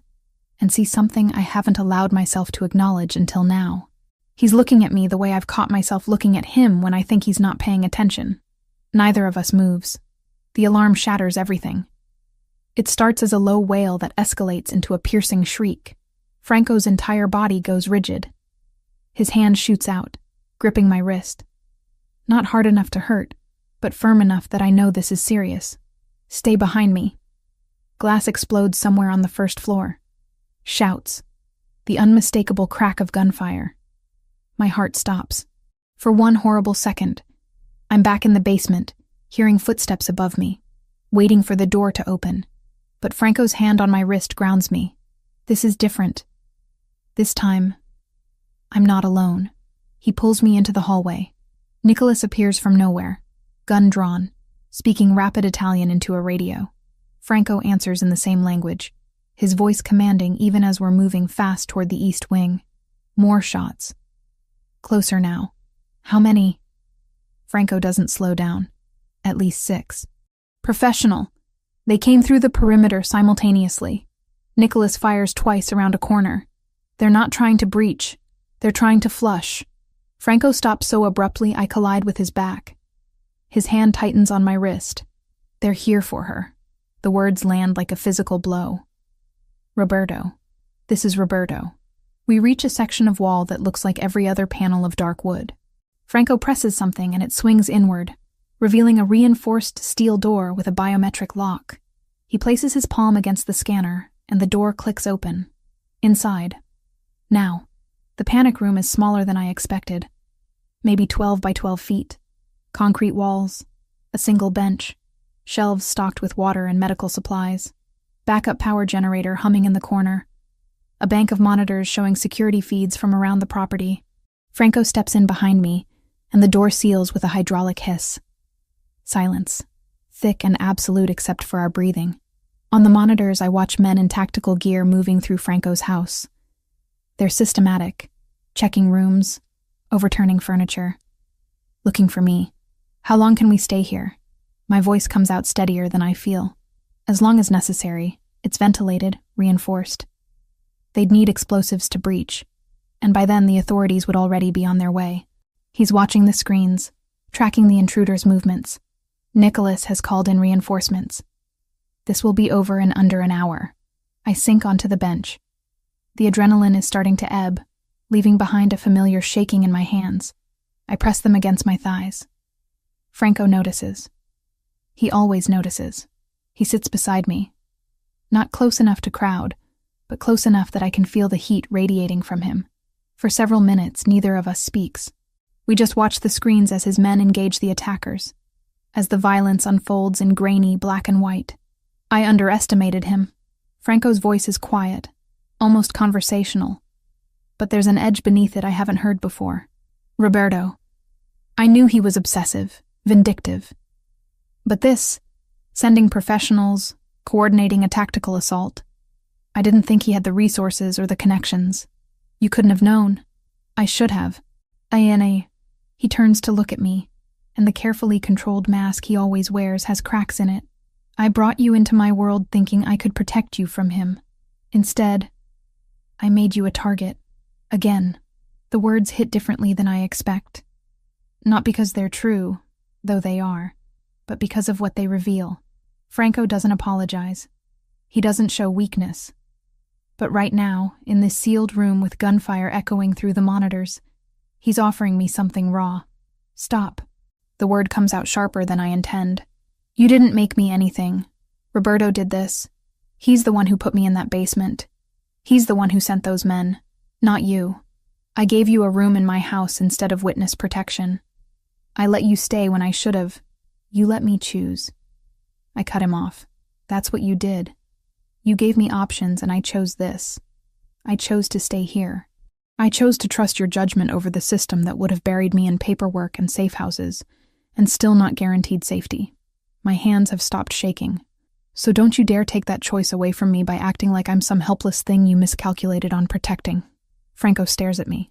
and see something I haven't allowed myself to acknowledge until now. He's looking at me the way I've caught myself looking at him when I think he's not paying attention. Neither of us moves. The alarm shatters everything. It starts as a low wail that escalates into a piercing shriek. Franco's entire body goes rigid. His hand shoots out, gripping my wrist. Not hard enough to hurt, but firm enough that I know this is serious. Stay behind me. Glass explodes somewhere on the first floor. Shouts. The unmistakable crack of gunfire. My heart stops. For one horrible second, I'm back in the basement, hearing footsteps above me, waiting for the door to open. But Franco's hand on my wrist grounds me. This is different. This time, I'm not alone. He pulls me into the hallway. Nicholas appears from nowhere, gun drawn, speaking rapid Italian into a radio. Franco answers in the same language, his voice commanding even as we're moving fast toward the east wing. More shots. Closer now. How many? Franco doesn't slow down. At least 6. Professional. They came through the perimeter simultaneously. Nicholas fires twice around a corner. They're not trying to breach. They're trying to flush. Franco stops so abruptly I collide with his back. His hand tightens on my wrist. They're here for her. The words land like a physical blow. Roberto. This is Roberto. We reach a section of wall that looks like every other panel of dark wood. Franco presses something and it swings inward, revealing a reinforced steel door with a biometric lock. He places his palm against the scanner, and the door clicks open. Inside. Now, the panic room is smaller than I expected. maybe 12 by 12 feet, concrete walls, a single bench, shelves stocked with water and medical supplies, backup power generator humming in the corner, a bank of monitors showing security feeds from around the property. Franco steps in behind me, and the door seals with a hydraulic hiss. Silence, thick and absolute except for our breathing. On the monitors, I watch men in tactical gear moving through Franco's house. They're systematic, checking rooms, overturning furniture, looking for me. How long can we stay here? My voice comes out steadier than I feel. As long as necessary. It's ventilated, reinforced. They'd need explosives to breach, and by then the authorities would already be on their way. He's watching the screens, tracking the intruder's movements. Nicholas has called in reinforcements. This will be over in under an hour. I sink onto the bench. The adrenaline is starting to ebb, leaving behind a familiar shaking in my hands. I press them against my thighs. Franco notices. He always notices. He sits beside me. Not close enough to crowd, but close enough that I can feel the heat radiating from him. For several minutes, neither of us speaks. We just watch the screens as his men engage the attackers, as the violence unfolds in grainy black and white. I underestimated him. Franco's voice is quiet, almost conversational, but there's an edge beneath it I haven't heard before. Roberto. I knew he was obsessive, vindictive. But this, sending professionals, coordinating a tactical assault, I didn't think he had the resources or the connections. You couldn't have known. I should have. Ayane. He turns to look at me, and the carefully controlled mask he always wears has cracks in it. I brought you into my world thinking I could protect you from him. Instead, I made you a target. Again. The words hit differently than I expect. Not because they're true, though they are, but because of what they reveal. Franco doesn't apologize. He doesn't show weakness. But right now, in this sealed room with gunfire echoing through the monitors, he's offering me something raw. Stop. The word comes out sharper than I intend. You didn't make me anything. Roberto did this. He's the one who put me in that basement. He's the one who sent those men, not you. I gave you a room in my house instead of witness protection. I let you stay when I should have. You let me choose. I cut him off. That's what you did. You gave me options and I chose this. I chose to stay here. I chose to trust your judgment over the system that would have buried me in paperwork and safe houses, and still not guaranteed safety. My hands have stopped shaking. So don't you dare take that choice away from me by acting like I'm some helpless thing you miscalculated on protecting. Franco stares at me.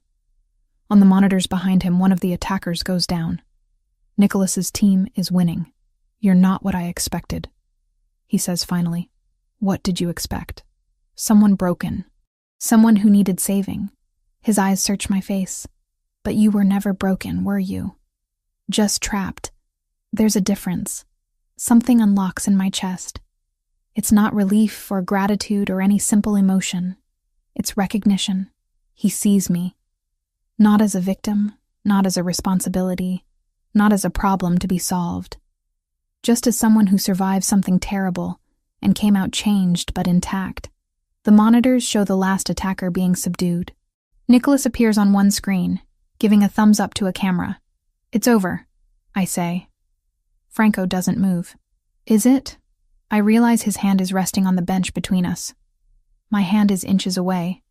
On the monitors behind him, one of the attackers goes down. Nicholas's team is winning. You're not what I expected, he says finally. What did you expect? Someone broken. Someone who needed saving. His eyes search my face. But you were never broken, were you? Just trapped. There's a difference. Something unlocks in my chest. It's not relief or gratitude or any simple emotion. It's recognition. He sees me. Not as a victim, not as a responsibility, not as a problem to be solved. Just as someone who survived something terrible and came out changed but intact. The monitors show the last attacker being subdued. Nicholas appears on one screen, giving a thumbs up to a camera. It's over, I say. Franco doesn't move. Is it? I realize his hand is resting on the bench between us. My hand is inches away.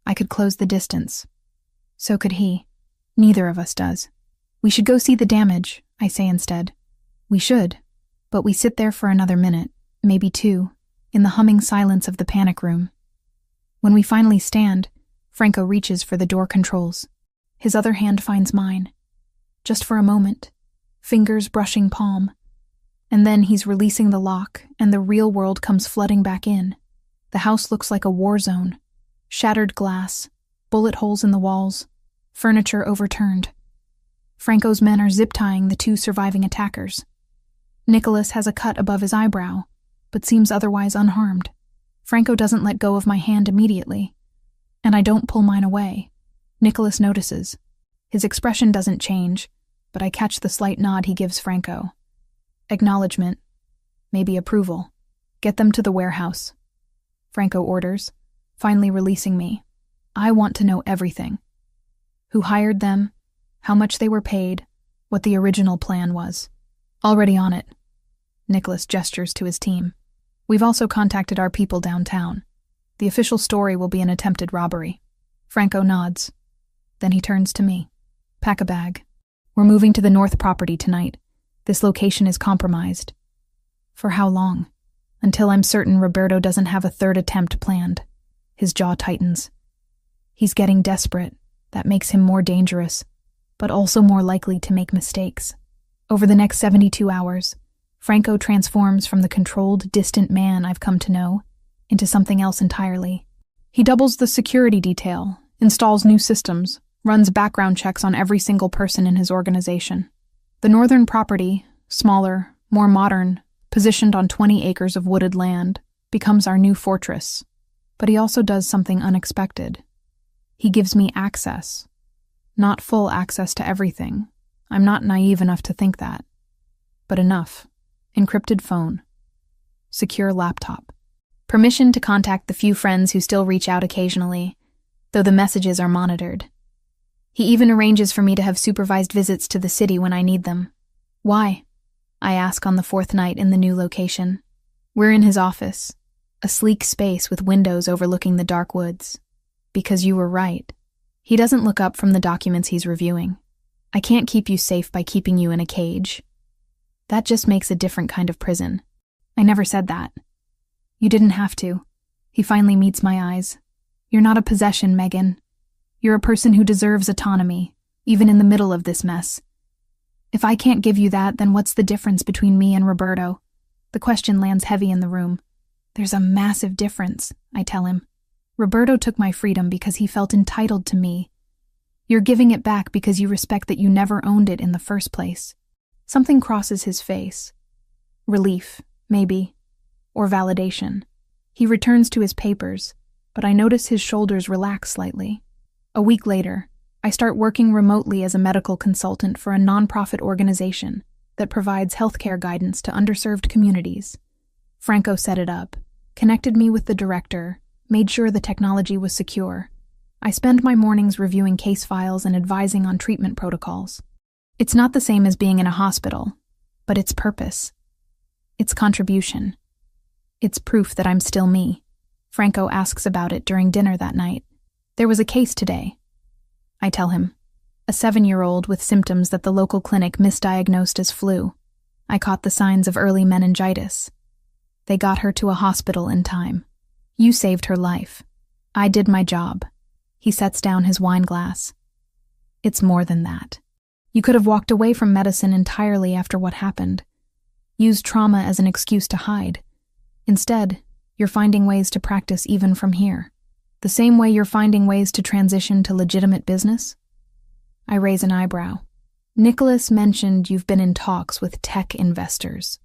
I could close the distance. So could he. Neither of us does. We should go see the damage, I say instead. We should, but we sit there for another minute, maybe two, in the humming silence of the panic room. When we finally stand, Franco reaches for the door controls. His other hand finds mine. Just for a moment, fingers brushing palm. And then he's releasing the lock, and the real world comes flooding back in. The house looks like a war zone. Shattered glass, bullet holes in the walls, furniture overturned. Franco's men are zip-tying the two surviving attackers. Nicholas has a cut above his eyebrow, but seems otherwise unharmed. Franco doesn't let go of my hand immediately, and I don't pull mine away. Nicholas notices. His expression doesn't change, but I catch the slight nod he gives Franco. Acknowledgement, maybe approval. Get them to the warehouse, Franco orders, finally releasing me. I want to know everything. Who hired them, how much they were paid, what the original plan was. Already on it. Nicholas gestures to his team. We've also contacted our people downtown. The official story will be an attempted robbery. Franco nods. Then he turns to me. Pack a bag. We're moving to the north property tonight. This location is compromised. For how long? Until I'm certain Roberto doesn't have a third attempt planned. His jaw tightens. He's getting desperate. That makes him more dangerous, but also more likely to make mistakes. Over the next 72 hours, Franco transforms from the controlled, distant man I've come to know into something else entirely. He doubles the security detail, installs new systems, runs background checks on every single person in his organization. The northern property, smaller, more modern, positioned on 20 acres of wooded land, becomes our new fortress. But he also does something unexpected. He gives me access. Not full access to everything. I'm not naive enough to think that. But enough. Encrypted phone. Secure laptop. Permission to contact the few friends who still reach out occasionally, though the messages are monitored. He even arranges for me to have supervised visits to the city when I need them. Why? I ask on the fourth night in the new location. We're in his office, a sleek space with windows overlooking the dark woods. Because you were right. He doesn't look up from the documents he's reviewing. I can't keep you safe by keeping you in a cage. That just makes a different kind of prison. I never said that. You didn't have to. He finally meets my eyes. You're not a possession, Megan. You're a person who deserves autonomy, even in the middle of this mess. If I can't give you that, then what's the difference between me and Roberto? The question lands heavy in the room. There's a massive difference, I tell him. Roberto took my freedom because he felt entitled to me. You're giving it back because you respect that you never owned it in the first place. Something crosses his face. Relief, maybe. Or validation. He returns to his papers, but I notice his shoulders relax slightly. A week later, I start working remotely as a medical consultant for a nonprofit organization that provides healthcare guidance to underserved communities. Franco set it up, connected me with the director, made sure the technology was secure. I spend my mornings reviewing case files and advising on treatment protocols. It's not the same as being in a hospital, but it's purpose. It's contribution. It's proof that I'm still me. Franco asks about it during dinner that night. There was a case today. I tell him. A 7-year-old with symptoms that the local clinic misdiagnosed as flu. I caught the signs of early meningitis. They got her to a hospital in time. You saved her life. I did my job. He sets down his wine glass. It's more than that. You could have walked away from medicine entirely after what happened. Used trauma as an excuse to hide. Instead, you're finding ways to practice even from here. The same way you're finding ways to transition to legitimate business? I raise an eyebrow. Nicholas mentioned you've been in talks with tech investors.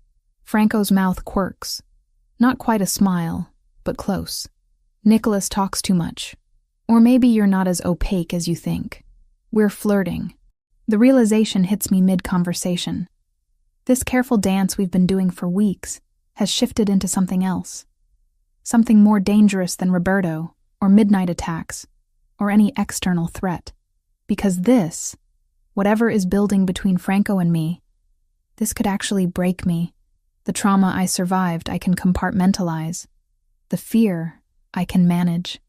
Franco's mouth quirks. Not quite a smile, but close. Nicholas talks too much. Or maybe you're not as opaque as you think. We're flirting. The realization hits me mid-conversation. This careful dance we've been doing for weeks has shifted into something else. Something more dangerous than Roberto, or midnight attacks, or any external threat. Because this, whatever is building between Franco and me, this could actually break me. The trauma I survived I can compartmentalize. The fear I can manage.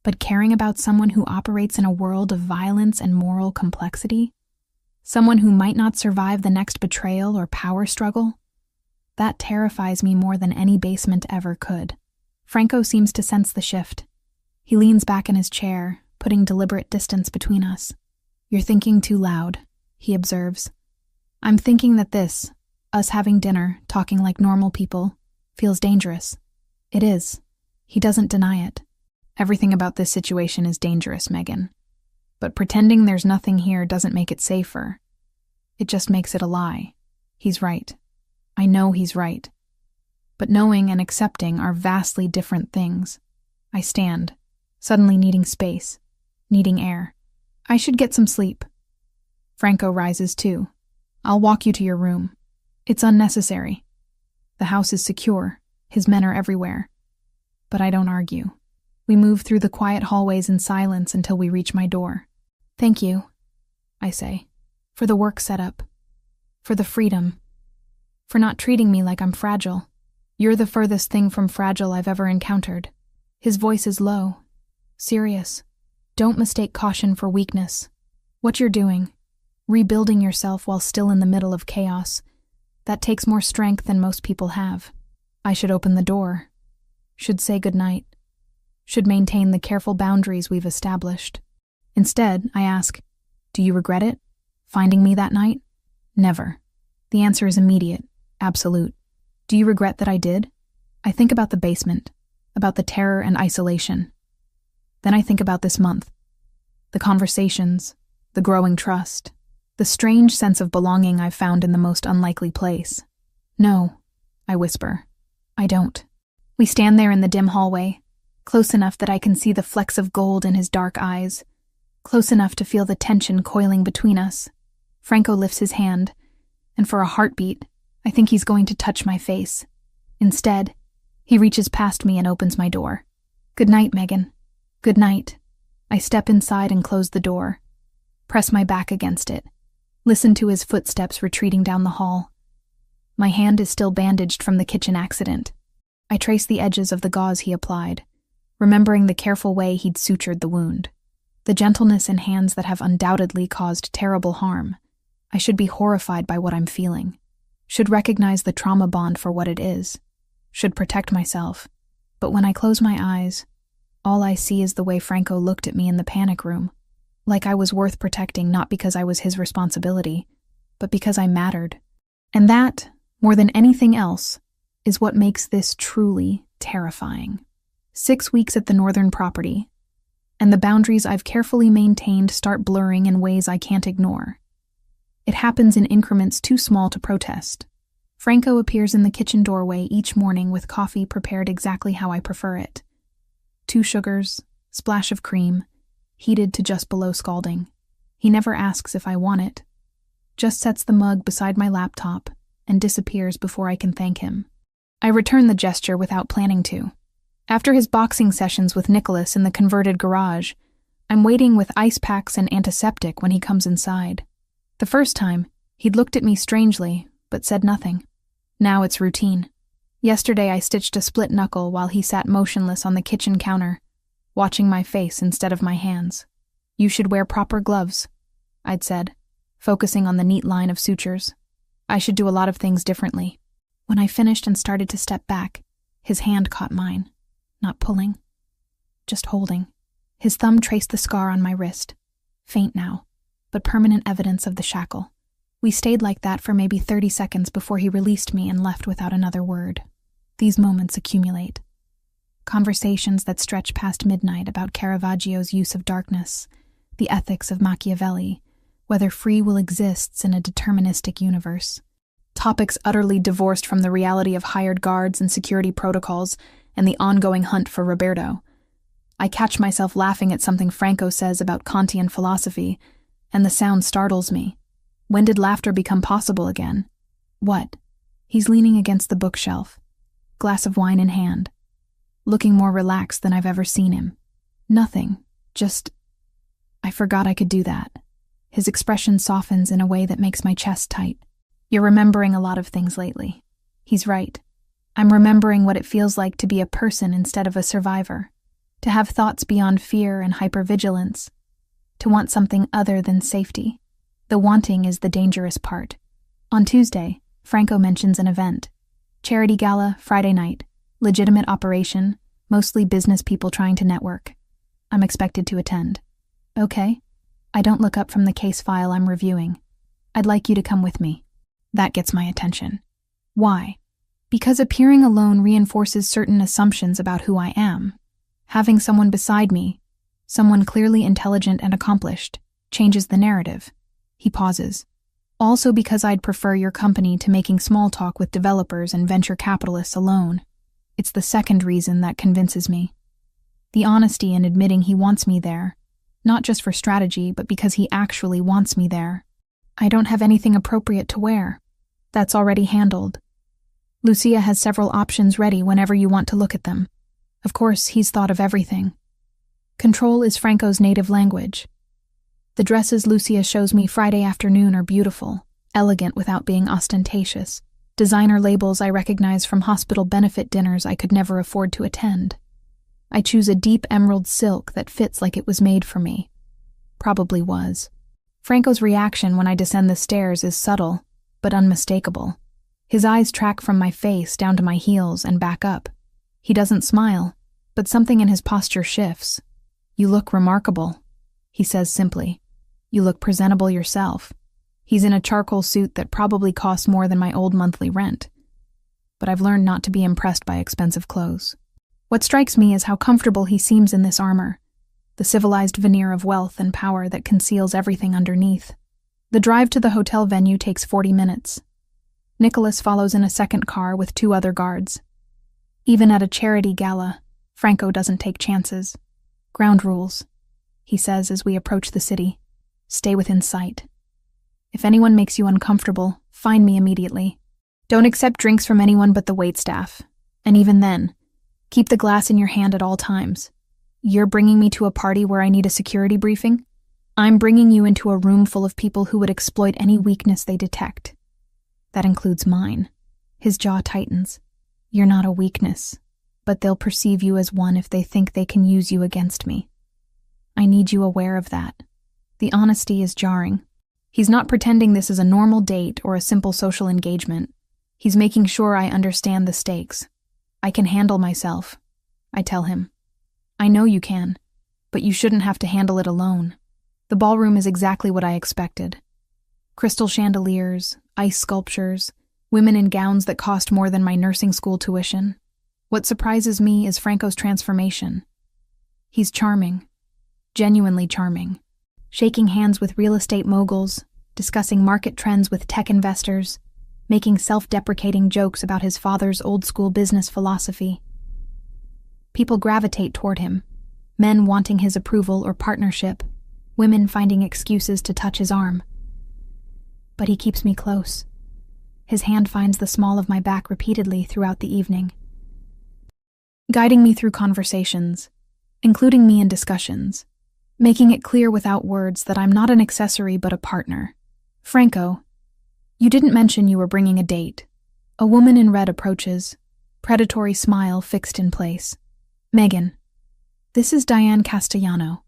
But caring about someone who operates in a world of violence and moral complexity, someone who might not survive the next betrayal or power struggle, that terrifies me more than any basement ever could. Franco seems to sense the shift. He leans back in his chair, putting deliberate distance between us. You're thinking too loud, he observes. I'm thinking that this, us having dinner, talking like normal people, feels dangerous. It is. He doesn't deny it. Everything about this situation is dangerous, Megan. But pretending there's nothing here doesn't make it safer. It just makes it a lie. He's right. I know he's right. But knowing and accepting are vastly different things. I stand, suddenly needing space, needing air. I should get some sleep. Franco rises too. I'll walk you to your room. It's unnecessary. The house is secure. His men are everywhere. But I don't argue. We move through the quiet hallways in silence until we reach my door. Thank you, I say. for the work setup, for the freedom, for not treating me like I'm fragile. You're the furthest thing from fragile I've ever encountered. His voice is low, serious. Don't mistake caution for weakness. What you're doing, rebuilding yourself while still in the middle of chaos, that takes more strength than most people have. I should open the door, should say goodnight, should maintain the careful boundaries we've established. Instead, I ask, do you regret it? Finding me that night? Never. The answer is immediate, absolute. Do you regret that I did? I think about the basement, about the terror and isolation. Then I think about this month. The conversations, the growing trust, the strange sense of belonging I've found in the most unlikely place. No, I whisper. I don't. We stand there in the dim hallway, close enough that I can see the flecks of gold in his dark eyes, close enough to feel the tension coiling between us. Franco lifts his hand, and for a heartbeat, I think he's going to touch my face. Instead, he reaches past me and opens my door. Good night, Megan. Good night. I step inside and close the door, press my back against it, listen to his footsteps retreating down the hall. My hand is still bandaged from the kitchen accident. I trace the edges of the gauze he applied, remembering the careful way he'd sutured the wound. The gentleness in hands that have undoubtedly caused terrible harm. I should be horrified by what I'm feeling. Should recognize the trauma bond for what it is. Should protect myself. But when I close my eyes, all I see is the way Franco looked at me in the panic room. Like I was worth protecting not because I was his responsibility, but because I mattered. And that, more than anything else, is what makes this truly terrifying. 6 weeks at the northern property, and the boundaries I've carefully maintained start blurring in ways I can't ignore. It happens in increments too small to protest. Franco appears in the kitchen doorway each morning with coffee prepared exactly how I prefer it. 2 sugars, splash of cream, heated to just below scalding. He never asks if I want it, just sets the mug beside my laptop and disappears before I can thank him. I return the gesture without planning to. After his boxing sessions with Nicholas in the converted garage, I'm waiting with ice packs and antiseptic when he comes inside. The first time, he'd looked at me strangely, but said nothing. Now it's routine. Yesterday I stitched a split knuckle while he sat motionless on the kitchen counter, watching my face instead of my hands. You should wear proper gloves, I'd said, focusing on the neat line of sutures. I should do a lot of things differently. When I finished and started to step back, his hand caught mine, not pulling, just holding. His thumb traced the scar on my wrist, faint now, but permanent evidence of the shackle. We stayed like that for maybe 30 seconds before he released me and left without another word. These moments accumulate. Conversations that stretch past midnight about Caravaggio's use of darkness, the ethics of Machiavelli, whether free will exists in a deterministic universe. Topics utterly divorced from the reality of hired guards and security protocols and the ongoing hunt for Roberto. I catch myself laughing at something Franco says about Kantian philosophy, and the sound startles me. When did laughter become possible again? What? He's leaning against the bookshelf, glass of wine in hand, looking more relaxed than I've ever seen him. Nothing, just, I forgot I could do that. His expression softens in a way that makes my chest tight. You're remembering a lot of things lately. He's right. I'm remembering what it feels like to be a person instead of a survivor, to have thoughts beyond fear and hypervigilance, to want something other than safety. The wanting is the dangerous part. On Tuesday, Franco mentions an event. Charity gala, Friday night. Legitimate operation, mostly business people trying to network. I'm expected to attend. Okay. I don't look up from the case file I'm reviewing. I'd like you to come with me. That gets my attention. Why? Because appearing alone reinforces certain assumptions about who I am. Having someone beside me, someone clearly intelligent and accomplished, changes the narrative. He pauses. Also because I'd prefer your company to making small talk with developers and venture capitalists alone. It's the second reason that convinces me. The honesty in admitting he wants me there, not just for strategy, but because he actually wants me there. I don't have anything appropriate to wear. That's already handled. Lucia has several options ready whenever you want to look at them. Of course, he's thought of everything. Control is Franco's native language. The dresses Lucia shows me Friday afternoon are beautiful, elegant without being ostentatious. Designer labels I recognize from hospital benefit dinners I could never afford to attend. I choose a deep emerald silk that fits like it was made for me. Probably was. Franco's reaction when I descend the stairs is subtle, but unmistakable. His eyes track from my face down to my heels and back up. He doesn't smile, but something in his posture shifts. "You look remarkable," he says simply. "You look presentable yourself." He's in a charcoal suit that probably costs more than my old monthly rent. But I've learned not to be impressed by expensive clothes. What strikes me is how comfortable he seems in this armor, the civilized veneer of wealth and power that conceals everything underneath. The drive to the hotel venue takes 40 minutes. Nicholas follows in a second car with 2 other guards. Even at a charity gala, Franco doesn't take chances. "Ground rules," he says as we approach the city. "Stay within sight. If anyone makes you uncomfortable, find me immediately. Don't accept drinks from anyone but the waitstaff. And even then, keep the glass in your hand at all times. You're bringing me to a party where I need a security briefing? I'm bringing you into a room full of people who would exploit any weakness they detect. That includes mine." His jaw tightens. "You're not a weakness, but they'll perceive you as one if they think they can use you against me. I need you aware of that." The honesty is jarring. He's not pretending this is a normal date or a simple social engagement. He's making sure I understand the stakes. "I can handle myself," I tell him. "I know you can, but you shouldn't have to handle it alone." The ballroom is exactly what I expected. Crystal chandeliers, ice sculptures, women in gowns that cost more than my nursing school tuition. What surprises me is Franco's transformation. He's charming, genuinely charming. Shaking hands with real estate moguls, discussing market trends with tech investors, making self-deprecating jokes about his father's old-school business philosophy. People gravitate toward him, men wanting his approval or partnership, women finding excuses to touch his arm. But he keeps me close. His hand finds the small of my back repeatedly throughout the evening, guiding me through conversations, including me in discussions, making it clear without words that I'm not an accessory but a partner. "Franco, you didn't mention you were bringing a date." A woman in red approaches, predatory smile fixed in place. "Megan, this is Diane Castellano.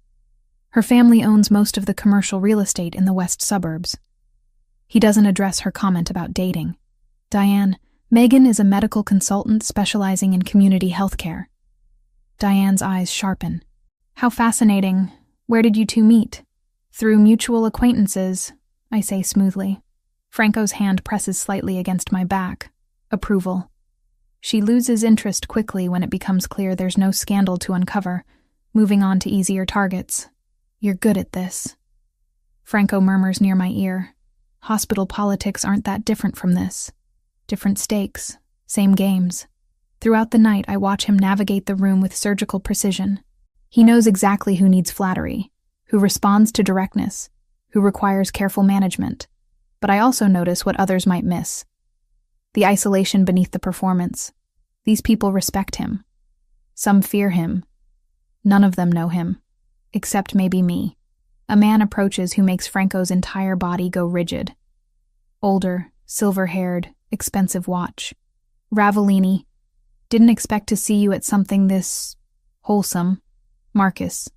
Her family owns most of the commercial real estate in the west suburbs." He doesn't address her comment about dating. "Diane, Megan is a medical consultant specializing in community healthcare." Diane's eyes sharpen. "How fascinating. Where did you two meet?" "Through mutual acquaintances," I say smoothly. Franco's hand presses slightly against my back. Approval. She loses interest quickly when it becomes clear there's no scandal to uncover, moving on to easier targets. "You're good at this." Franco murmurs near my ear. "Hospital politics aren't that different from this. Different stakes, same games." Throughout the night, I watch him navigate the room with surgical precision. He knows exactly who needs flattery, who responds to directness, who requires careful management. But I also notice what others might miss. The isolation beneath the performance. These people respect him. Some fear him. None of them know him, except maybe me. A man approaches who makes Franco's entire body go rigid. Older, silver-haired, expensive watch. "Ravellini, didn't expect to see you at something this wholesome. Marcus."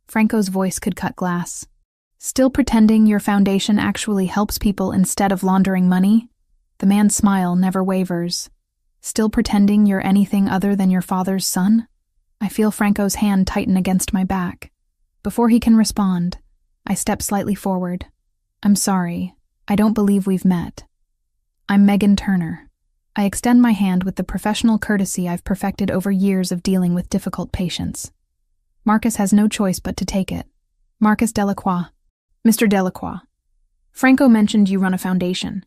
Franco's voice could cut glass. "Still pretending your foundation actually helps people instead of laundering money?" The man's smile never wavers. "Still pretending you're anything other than your father's son?" I feel Franco's hand tighten against my back. Before he can respond, I step slightly forward. "I'm sorry. I don't believe we've met. I'm Megan Turner." I extend my hand with the professional courtesy I've perfected over years of dealing with difficult patients. Marcus has no choice but to take it. "Marcus Delacroix." "Mr. Delacroix, Franco mentioned you run a foundation.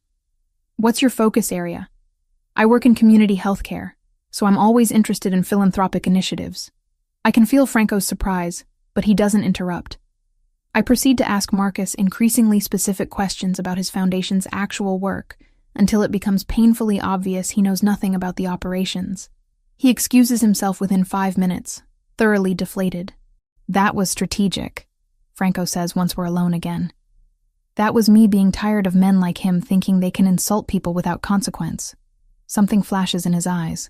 What's your focus area?" "I work in community healthcare, so I'm always interested in philanthropic initiatives." I can feel Franco's surprise, but he doesn't interrupt. I proceed to ask Marcus increasingly specific questions about his foundation's actual work until it becomes painfully obvious he knows nothing about the operations. He excuses himself within 5 minutes, thoroughly deflated. "That was strategic." Franco says once we're alone again. That was me being tired of men like him thinking they can insult people without consequence. Something flashes in his eyes.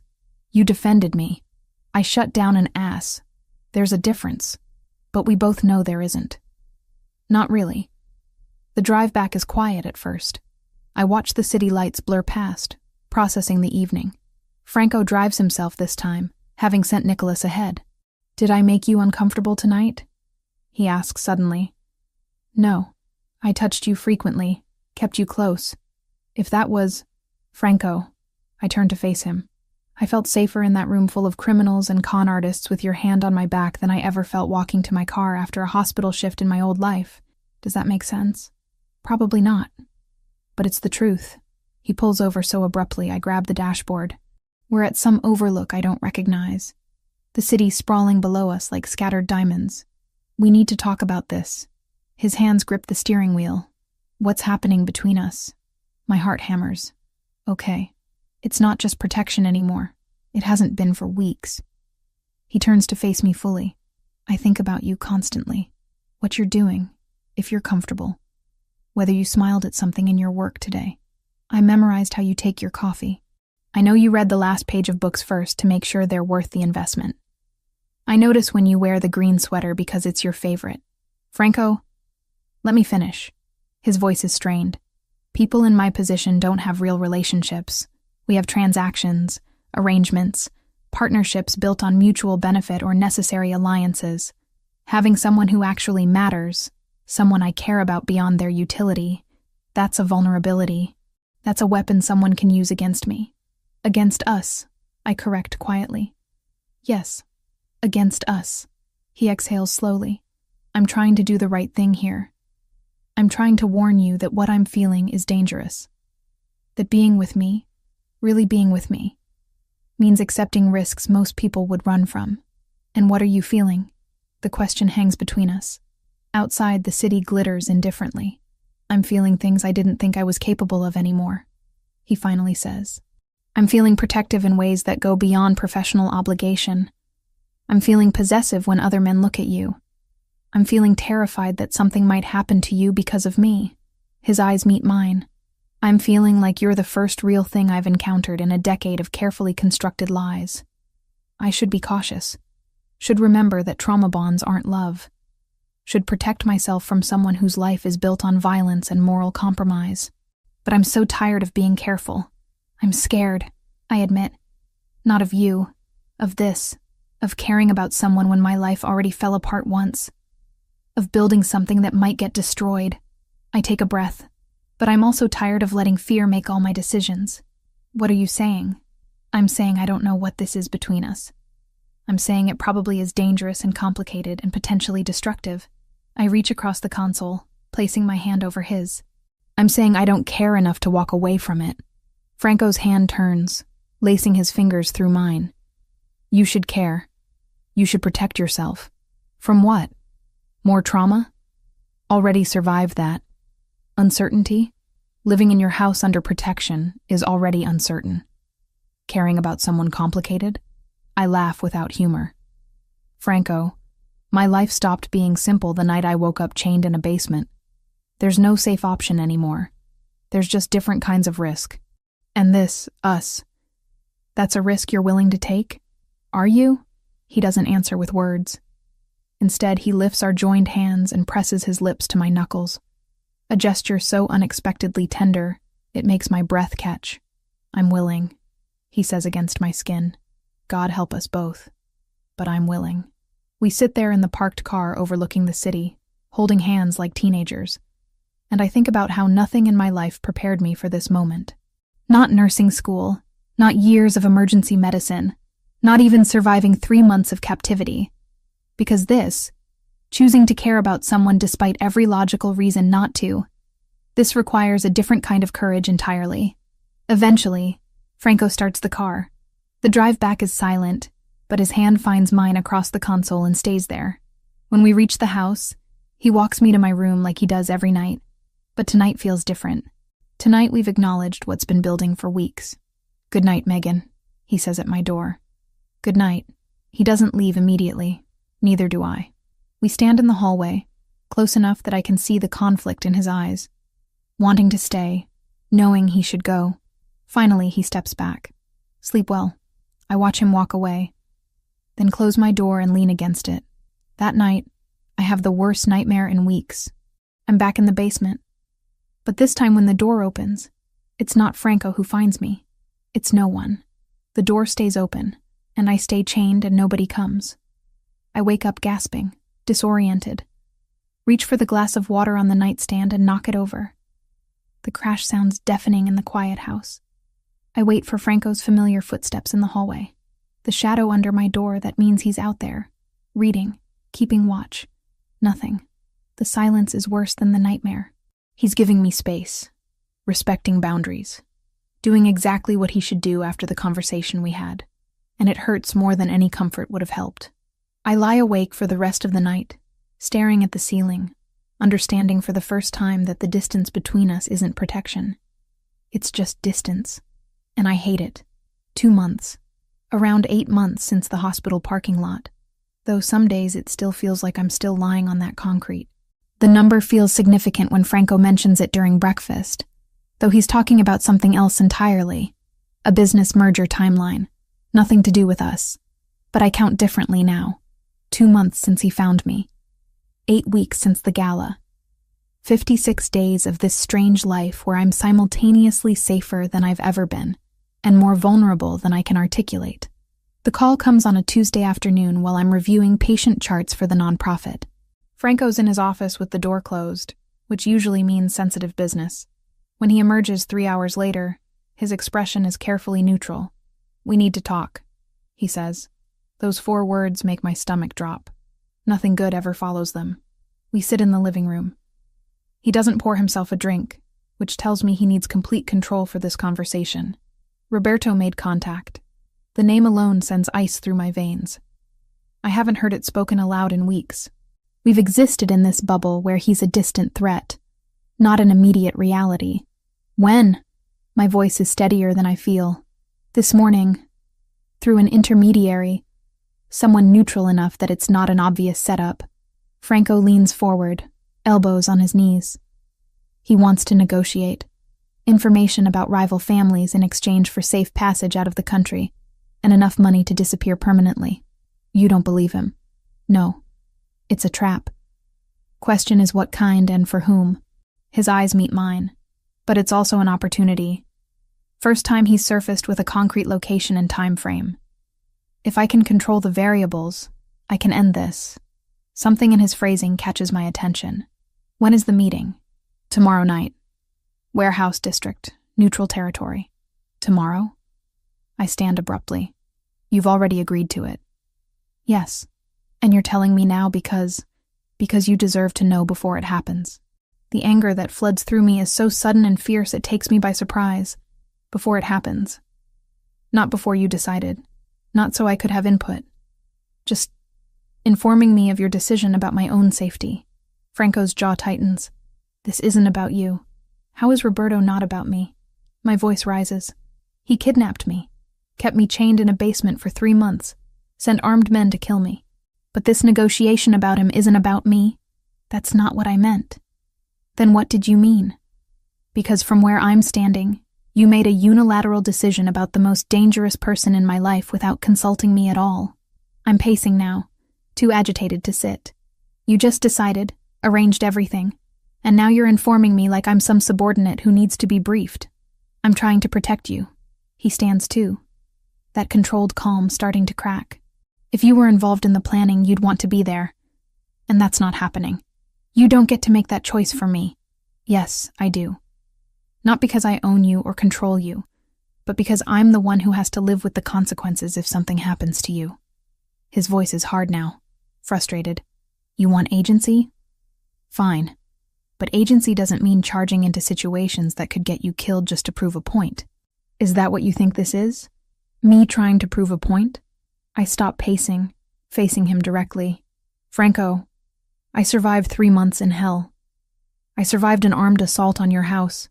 You defended me. I shut down an ass. There's a difference. But we both know there isn't. Not really. The drive back is quiet at first. I watch the city lights blur past, processing the evening. Franco drives himself this time, having sent Nicholas ahead. Did I make you uncomfortable tonight? He asks suddenly. No. I touched you frequently, kept you close. If that was... Franco. I turned to face him. I felt safer in that room full of criminals and con artists with your hand on my back than I ever felt walking to my car after a hospital shift in my old life. Does that make sense? Probably not. But it's the truth. He pulls over so abruptly I grab the dashboard. We're at some overlook I don't recognize. The city sprawling below us like scattered diamonds. We need to talk about this. His hands grip the steering wheel. What's happening between us? My heart hammers. Okay. It's not just protection anymore. It hasn't been for weeks. He turns to face me fully. I think about you constantly. What you're doing, if you're comfortable. Whether you smiled at something in your work today. I memorized how you take your coffee. I know you read the last page of books first to make sure they're worth the investment. I notice when you wear the green sweater because it's your favorite. Franco, let me finish. His voice is strained. People in my position don't have real relationships. We have transactions, arrangements, partnerships built on mutual benefit or necessary alliances. Having someone who actually matters, someone I care about beyond their utility, that's a vulnerability. That's a weapon someone can use against me. Against us, I correct quietly. Yes, against us. He exhales slowly. I'm trying to do the right thing here. I'm trying to warn you that what I'm feeling is dangerous. That being with me, really being with me, means accepting risks most people would run from. And what are you feeling? The question hangs between us. Outside, the city glitters indifferently. I'm feeling things I didn't think I was capable of anymore, he finally says. I'm feeling protective in ways that go beyond professional obligation. I'm feeling possessive when other men look at you. I'm feeling terrified that something might happen to you because of me. His eyes meet mine. I'm feeling like you're the first real thing I've encountered in a decade of carefully constructed lies. I should be cautious. Should remember that trauma bonds aren't love. Should protect myself from someone whose life is built on violence and moral compromise. But I'm so tired of being careful. I'm scared, I admit. Not of you, of this, of caring about someone when my life already fell apart once. Of building something that might get destroyed. I take a breath. But I'm also tired of letting fear make all my decisions. What are you saying? I'm saying I don't know what this is between us. I'm saying it probably is dangerous and complicated and potentially destructive. I reach across the console, placing my hand over his. I'm saying I don't care enough to walk away from it. Franco's hand turns, lacing his fingers through mine. You should care. You should protect yourself. From what? More trauma? Already survived that. Uncertainty? Living in your house under protection is already uncertain. Caring about someone complicated? I laugh without humor. Franco, my life stopped being simple the night I woke up chained in a basement. There's no safe option anymore. There's just different kinds of risk. And this, us, that's a risk you're willing to take? Are you? He doesn't answer with words. Instead, he lifts our joined hands and presses his lips to my knuckles. A gesture so unexpectedly tender, it makes my breath catch. I'm willing, he says against my skin. God help us both. But I'm willing. We sit there in the parked car overlooking the city, holding hands like teenagers. And I think about how nothing in my life prepared me for this moment. Not nursing school, not years of emergency medicine, not even surviving 3 months of captivity. Because this, choosing to care about someone despite every logical reason not to, this requires a different kind of courage entirely. Eventually, Franco starts the car. The drive back is silent, but his hand finds mine across the console and stays there. When we reach the house, he walks me to my room like he does every night. But tonight feels different. Tonight we've acknowledged what's been building for weeks. Good night, Megan, he says at my door. Good night. He doesn't leave immediately. Neither do I. We stand in the hallway, close enough that I can see the conflict in his eyes. Wanting to stay, knowing he should go. Finally, he steps back. Sleep well. I watch him walk away, then close my door and lean against it. That night, I have the worst nightmare in weeks. I'm back in the basement. But this time when the door opens, it's not Franco who finds me. It's no one. The door stays open, and I stay chained and nobody comes. I wake up gasping, disoriented. Reach for the glass of water on the nightstand and knock it over. The crash sounds deafening in the quiet house. I wait for Franco's familiar footsteps in the hallway. The shadow under my door that means he's out there, reading, keeping watch. Nothing. The silence is worse than the nightmare. He's giving me space, respecting boundaries, doing exactly what he should do after the conversation we had, and it hurts more than any comfort would have helped. I lie awake for the rest of the night, staring at the ceiling, understanding for the first time that the distance between us isn't protection. It's just distance, and I hate it. 2 months. Around 8 months since the hospital parking lot, though some days it still feels like I'm still lying on that concrete. The number feels significant when Franco mentions it during breakfast, though he's talking about something else entirely. A business merger timeline. Nothing to do with us. But I count differently now. 2 months since he found me. 8 weeks since the gala. 56 days of this strange life where I'm simultaneously safer than I've ever been, and more vulnerable than I can articulate. The call comes on a Tuesday afternoon while I'm reviewing patient charts for the nonprofit. Franco's in his office with the door closed, which usually means sensitive business. When he emerges 3 hours later, his expression is carefully neutral. "We need to talk," he says. Those 4 words make my stomach drop. Nothing good ever follows them. We sit in the living room. He doesn't pour himself a drink, which tells me he needs complete control for this conversation. Roberto made contact. The name alone sends ice through my veins. I haven't heard it spoken aloud in weeks. We've existed in this bubble where he's a distant threat, not an immediate reality. When? My voice is steadier than I feel. This morning, through an intermediary, someone neutral enough that it's not an obvious setup, Franco leans forward, elbows on his knees. He wants to negotiate. Information about rival families in exchange for safe passage out of the country, and enough money to disappear permanently. You don't believe him. No. It's a trap. Question is what kind and for whom. His eyes meet mine. But it's also an opportunity. First time he's surfaced with a concrete location and time frame. If I can control the variables, I can end this. Something in his phrasing catches my attention. When is the meeting? Tomorrow night. Warehouse district, neutral territory. Tomorrow? I stand abruptly. You've already agreed to it. Yes. And you're telling me now because you deserve to know before it happens. The anger that floods through me is so sudden and fierce it takes me by surprise. Before it happens. Not before you decided. Not so I could have input. Just informing me of your decision about my own safety. Franco's jaw tightens. This isn't about you. How is Roberto not about me? My voice rises. He kidnapped me. Kept me chained in a basement for 3 months. Sent armed men to kill me. But this negotiation about him isn't about me. That's not what I meant. Then what did you mean? Because from where I'm standing, you made a unilateral decision about the most dangerous person in my life without consulting me at all. I'm pacing now, too agitated to sit. You just decided, arranged everything, and now you're informing me like I'm some subordinate who needs to be briefed. I'm trying to protect you. He stands too. That controlled calm starting to crack. If you were involved in the planning, you'd want to be there. And that's not happening. You don't get to make that choice for me. Yes, I do. Not because I own you or control you, but because I'm the one who has to live with the consequences if something happens to you. His voice is hard now, frustrated. You want agency? Fine. But agency doesn't mean charging into situations that could get you killed just to prove a point. Is that what you think this is? Me trying to prove a point? I stop pacing, facing him directly. Franco, I survived 3 months in hell. I survived an armed assault on your house.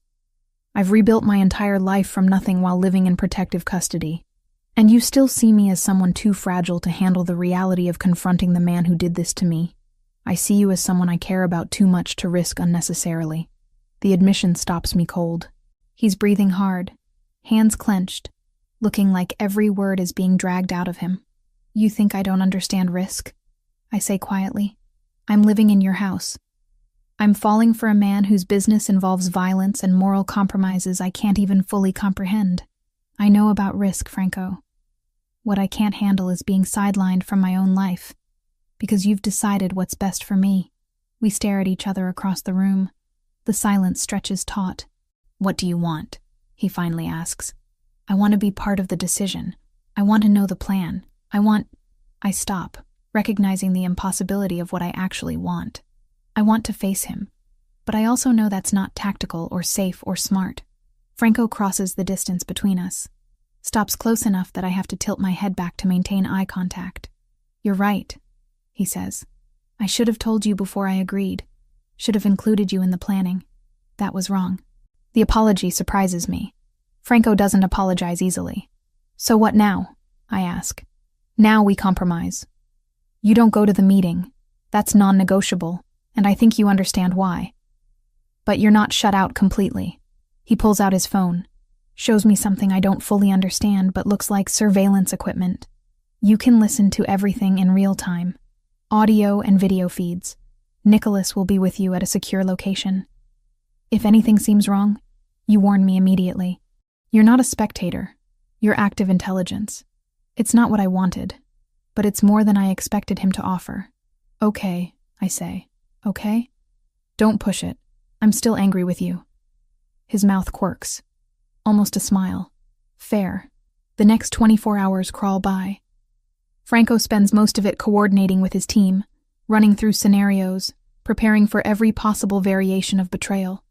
I've rebuilt my entire life from nothing while living in protective custody. And you still see me as someone too fragile to handle the reality of confronting the man who did this to me. I see you as someone I care about too much to risk unnecessarily. The admission stops me cold. He's breathing hard, hands clenched, looking like every word is being dragged out of him. You think I don't understand risk? I say quietly. I'm living in your house. I'm falling for a man whose business involves violence and moral compromises I can't even fully comprehend. I know about risk, Franco. What I can't handle is being sidelined from my own life, because you've decided what's best for me. We stare at each other across the room. The silence stretches taut. What do you want? He finally asks. I want to be part of the decision. I want to know the plan. I stop, recognizing the impossibility of what I actually want. I want to face him, but I also know that's not tactical or safe or smart. Franco crosses the distance between us, stops close enough that I have to tilt my head back to maintain eye contact. You're right, he says. I should have told you before I agreed. Should have included you in the planning. That was wrong. The apology surprises me. Franco doesn't apologize easily. So what now? I ask. Now we compromise. You don't go to the meeting. That's non-negotiable, and I think you understand why. But you're not shut out completely. He pulls out his phone, shows me something I don't fully understand but looks like surveillance equipment. You can listen to everything in real time. Audio and video feeds. Nicholas will be with you at a secure location. If anything seems wrong, you warn me immediately. You're not a spectator. You're active intelligence. It's not what I wanted, but it's more than I expected him to offer. Okay, I say. Okay? Don't push it. I'm still angry with you. His mouth quirks. Almost a smile. Fair. The next 24 hours crawl by. Franco spends most of it coordinating with his team, running through scenarios, preparing for every possible variation of betrayal.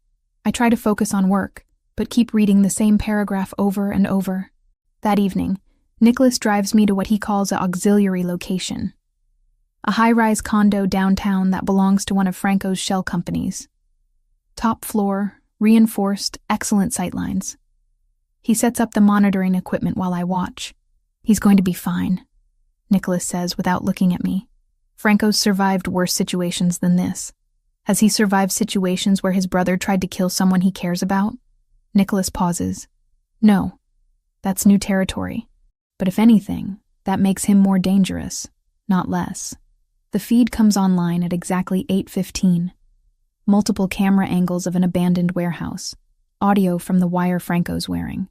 I try to focus on work, but keep reading the same paragraph over and over. That evening, Nicholas drives me to what he calls an auxiliary location, a high-rise condo downtown that belongs to one of Franco's shell companies. Top floor, reinforced, excellent sightlines. He sets up the monitoring equipment while I watch. He's going to be fine, Nicholas says without looking at me. Franco's survived worse situations than this. Has he survived situations where his brother tried to kill someone he cares about? Nicholas pauses. No, that's new territory. But if anything, that makes him more dangerous, not less. The feed comes online at exactly 8:15. Multiple camera angles of an abandoned warehouse. Audio from the wire Franco's wearing.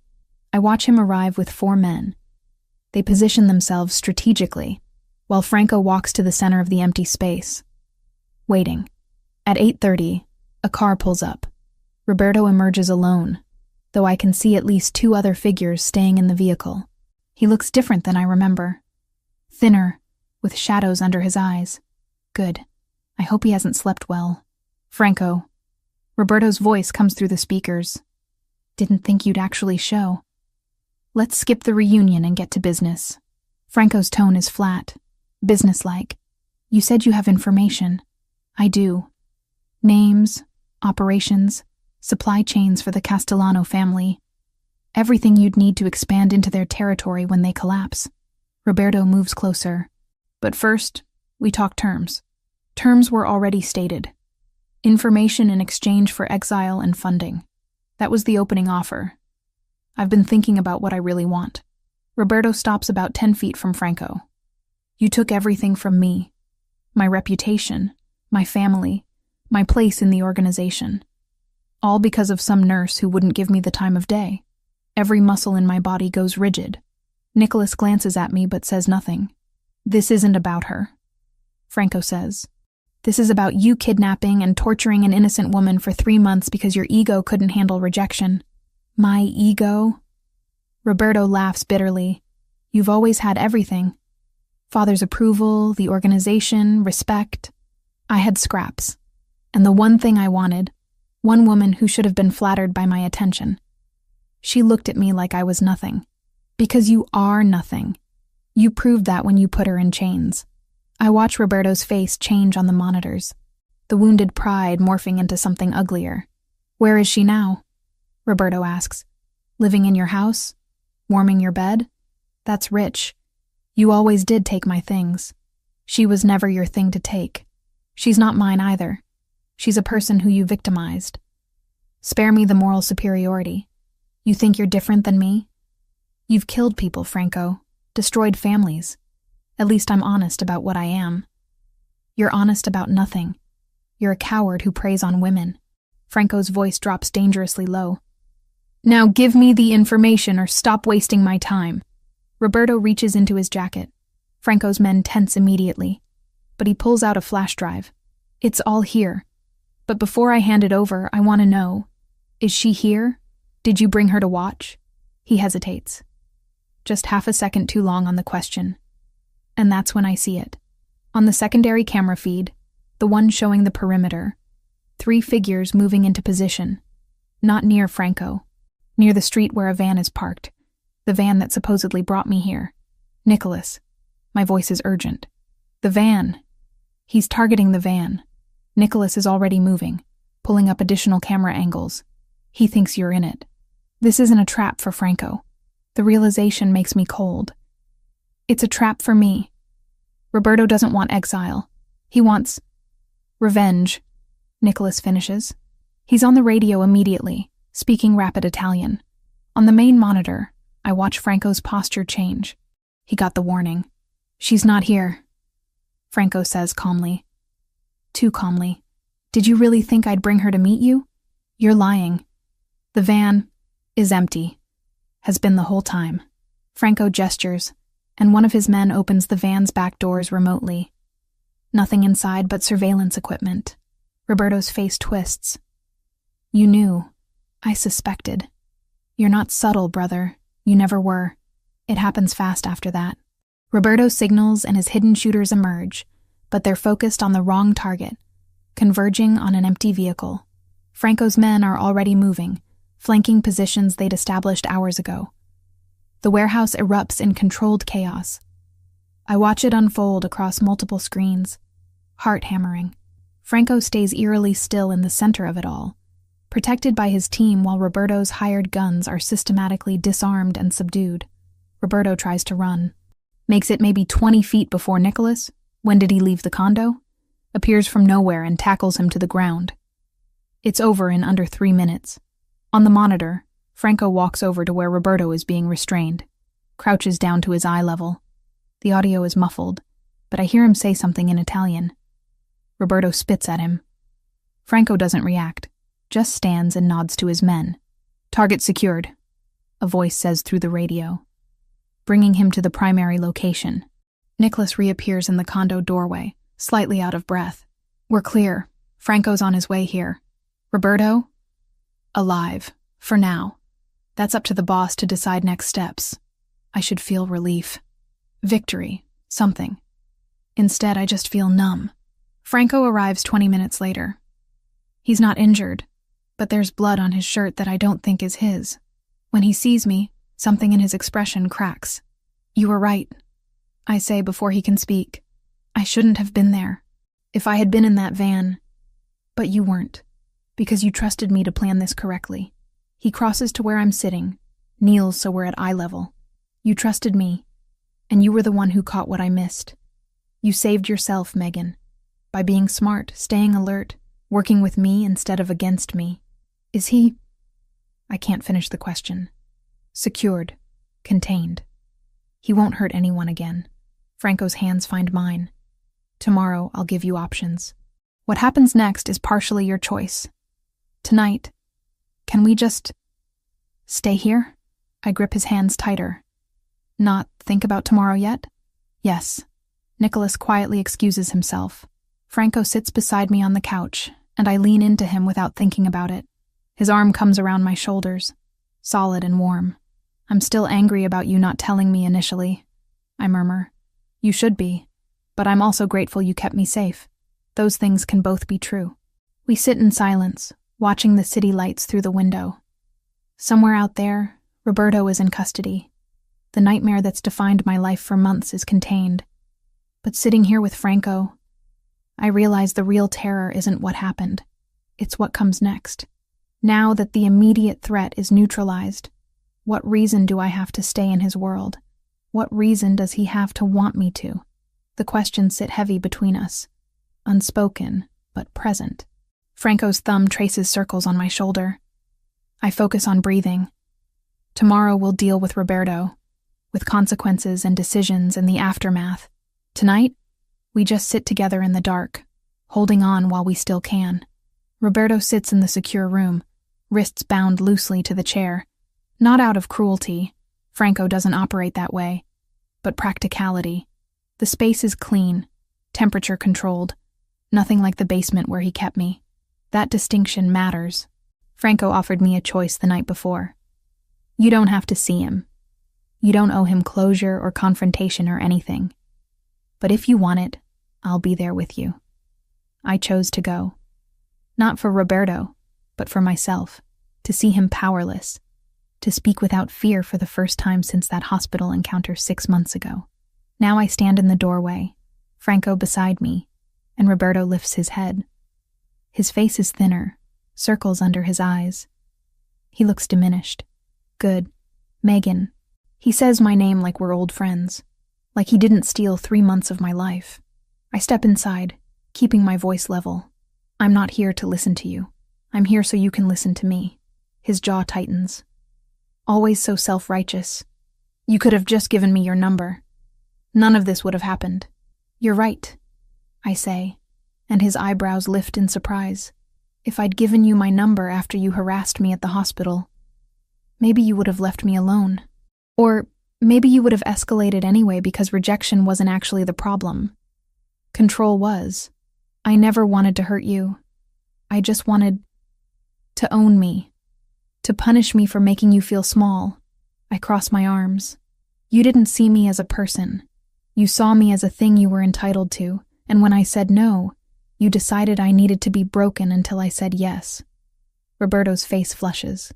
I watch him arrive with 4 men. They position themselves strategically, while Franco walks to the center of the empty space. Waiting. At 8:30, a car pulls up. Roberto emerges alone, though I can see at least 2 other figures staying in the vehicle. He looks different than I remember. Thinner, with shadows under his eyes. Good. I hope he hasn't slept well. Franco. Roberto's voice comes through the speakers. Didn't think you'd actually show. Let's skip the reunion and get to business. Franco's tone is flat, businesslike. You said you have information. I do. Names, operations, supply chains for the Castellano family. Everything you'd need to expand into their territory when they collapse. Roberto moves closer. But first, we talk terms. Terms were already stated. Information in exchange for exile and funding. That was the opening offer. I've been thinking about what I really want. Roberto stops about 10 feet from Franco. You took everything from me. My reputation, my family, my place in the organization. All because of some nurse who wouldn't give me the time of day. Every muscle in my body goes rigid. Nicholas glances at me but says nothing. This isn't about her, Franco says. This is about you kidnapping and torturing an innocent woman for 3 months because your ego couldn't handle rejection. My ego? Roberto laughs bitterly. You've always had everything. Father's approval, the organization, respect. I had scraps. And the one thing I wanted, one woman who should have been flattered by my attention. She looked at me like I was nothing. Because you are nothing. You proved that when you put her in chains. I watch Roberto's face change on the monitors, the wounded pride morphing into something uglier. Where is she now? Roberto asks. Living in your house? Warming your bed? That's rich. You always did take my things. She was never your thing to take. She's not mine either. She's a person who you victimized. Spare me the moral superiority. You think you're different than me? You've killed people, Franco. Destroyed families. At least I'm honest about what I am. You're honest about nothing. You're a coward who preys on women. Franco's voice drops dangerously low. Now give me the information or stop wasting my time. Roberto reaches into his jacket. Franco's men tense immediately, but he pulls out a flash drive. It's all here. But before I hand it over, I want to know, is she here? Did you bring her to watch? He hesitates. Just half a second too long on the question. And that's when I see it. On the secondary camera feed, the one showing the perimeter, 3 figures moving into position, not near Franco, near the street where a van is parked, the van that supposedly brought me here. Nicholas. My voice is urgent. The van. He's targeting the van. Nicholas is already moving, pulling up additional camera angles. He thinks you're in it. This isn't a trap for Franco. The realization makes me cold. It's a trap for me. Roberto doesn't want exile. He wants revenge, Nicholas finishes. He's on the radio immediately, speaking rapid Italian. On the main monitor, I watch Franco's posture change. He got the warning. She's not here, Franco says calmly. Too calmly. Did you really think I'd bring her to meet you? You're lying. The van is empty. Has been the whole time. Franco gestures, and one of his men opens the van's back doors remotely. Nothing inside but surveillance equipment. Roberto's face twists. You knew. I suspected. You're not subtle, brother. You never were. It happens fast after that. Roberto signals and his hidden shooters emerge, but they're focused on the wrong target, converging on an empty vehicle. Franco's men are already moving, flanking positions they'd established hours ago. The warehouse erupts in controlled chaos. I watch it unfold across multiple screens, heart-hammering. Franco stays eerily still in the center of it all, protected by his team while Roberto's hired guns are systematically disarmed and subdued. Roberto tries to run. Makes it maybe 20 feet before Nicholas. When did he leave the condo? Appears from nowhere and tackles him to the ground. It's over in under 3 minutes. On the monitor, Franco walks over to where Roberto is being restrained, crouches down to his eye level. The audio is muffled, but I hear him say something in Italian. Roberto spits at him. Franco doesn't react, just stands and nods to his men. Target secured, a voice says through the radio, bringing him to the primary location. Nicholas reappears in the condo doorway, slightly out of breath. We're clear. Franco's on his way here. Roberto? Alive. For now. That's up to the boss to decide next steps. I should feel relief. Victory. Something. Instead, I just feel numb. Franco arrives 20 minutes later. He's not injured, but there's blood on his shirt that I don't think is his. When he sees me, something in his expression cracks. You were right, I say before he can speak. I shouldn't have been there. If I had been in that van. But you weren't, because you trusted me to plan this correctly. He crosses to where I'm sitting, kneels so we're at eye level. You trusted me, and you were the one who caught what I missed. You saved yourself, Megan, by being smart, staying alert, working with me instead of against me. Is he? I can't finish the question. Secured. Contained. He won't hurt anyone again. Franco's hands find mine. Tomorrow, I'll give you options. What happens next is partially your choice. Tonight, can we just stay here? I grip his hands tighter. Not think about tomorrow yet? Yes. Nicholas quietly excuses himself. Franco sits beside me on the couch, and I lean into him without thinking about it. His arm comes around my shoulders, solid and warm. I'm still angry about you not telling me initially, I murmur. You should be, but I'm also grateful you kept me safe. Those things can both be true. We sit in silence, watching the city lights through the window. Somewhere out there, Roberto is in custody. The nightmare that's defined my life for months is contained. But sitting here with Franco, I realize the real terror isn't what happened. It's what comes next. Now that the immediate threat is neutralized, what reason do I have to stay in his world? What reason does he have to want me to? The questions sit heavy between us. unspoken, but present. Franco's thumb traces circles on my shoulder. I focus on breathing. Tomorrow we'll deal with Roberto, with consequences and decisions and the aftermath. Tonight, we just sit together in the dark, holding on while we still can. Roberto sits in the secure room, wrists bound loosely to the chair. Not out of cruelty, Franco doesn't operate that way, but practicality. The space is clean, temperature controlled, nothing like the basement where he kept me. That distinction matters. Franco offered me a choice the night before. You don't have to see him. You don't owe him closure or confrontation or anything. But if you want it, I'll be there with you. I chose to go. Not for Roberto, but for myself, to see him powerless, to speak without fear for the first time since that hospital encounter 6 months ago. Now I stand in the doorway, Franco beside me, and Roberto lifts his head. His face is thinner, circles under his eyes. He looks diminished. Good. Megan. He says my name like we're old friends, like he didn't steal 3 months of my life. I step inside, keeping my voice level. I'm not here to listen to you. I'm here so you can listen to me. His jaw tightens. Always so self-righteous. You could have just given me your number. None of this would have happened. You're right, I say, and his eyebrows lift in surprise. If I'd given you my number after you harassed me at the hospital, maybe you would have left me alone. Or maybe you would have escalated anyway because rejection wasn't actually the problem. Control was. I never wanted to hurt you. I just wanted to own me, to punish me for making you feel small. I cross my arms. You didn't see me as a person. You saw me as a thing you were entitled to, and when I said no, you decided I needed to be broken until I said yes. Roberto's face flushes.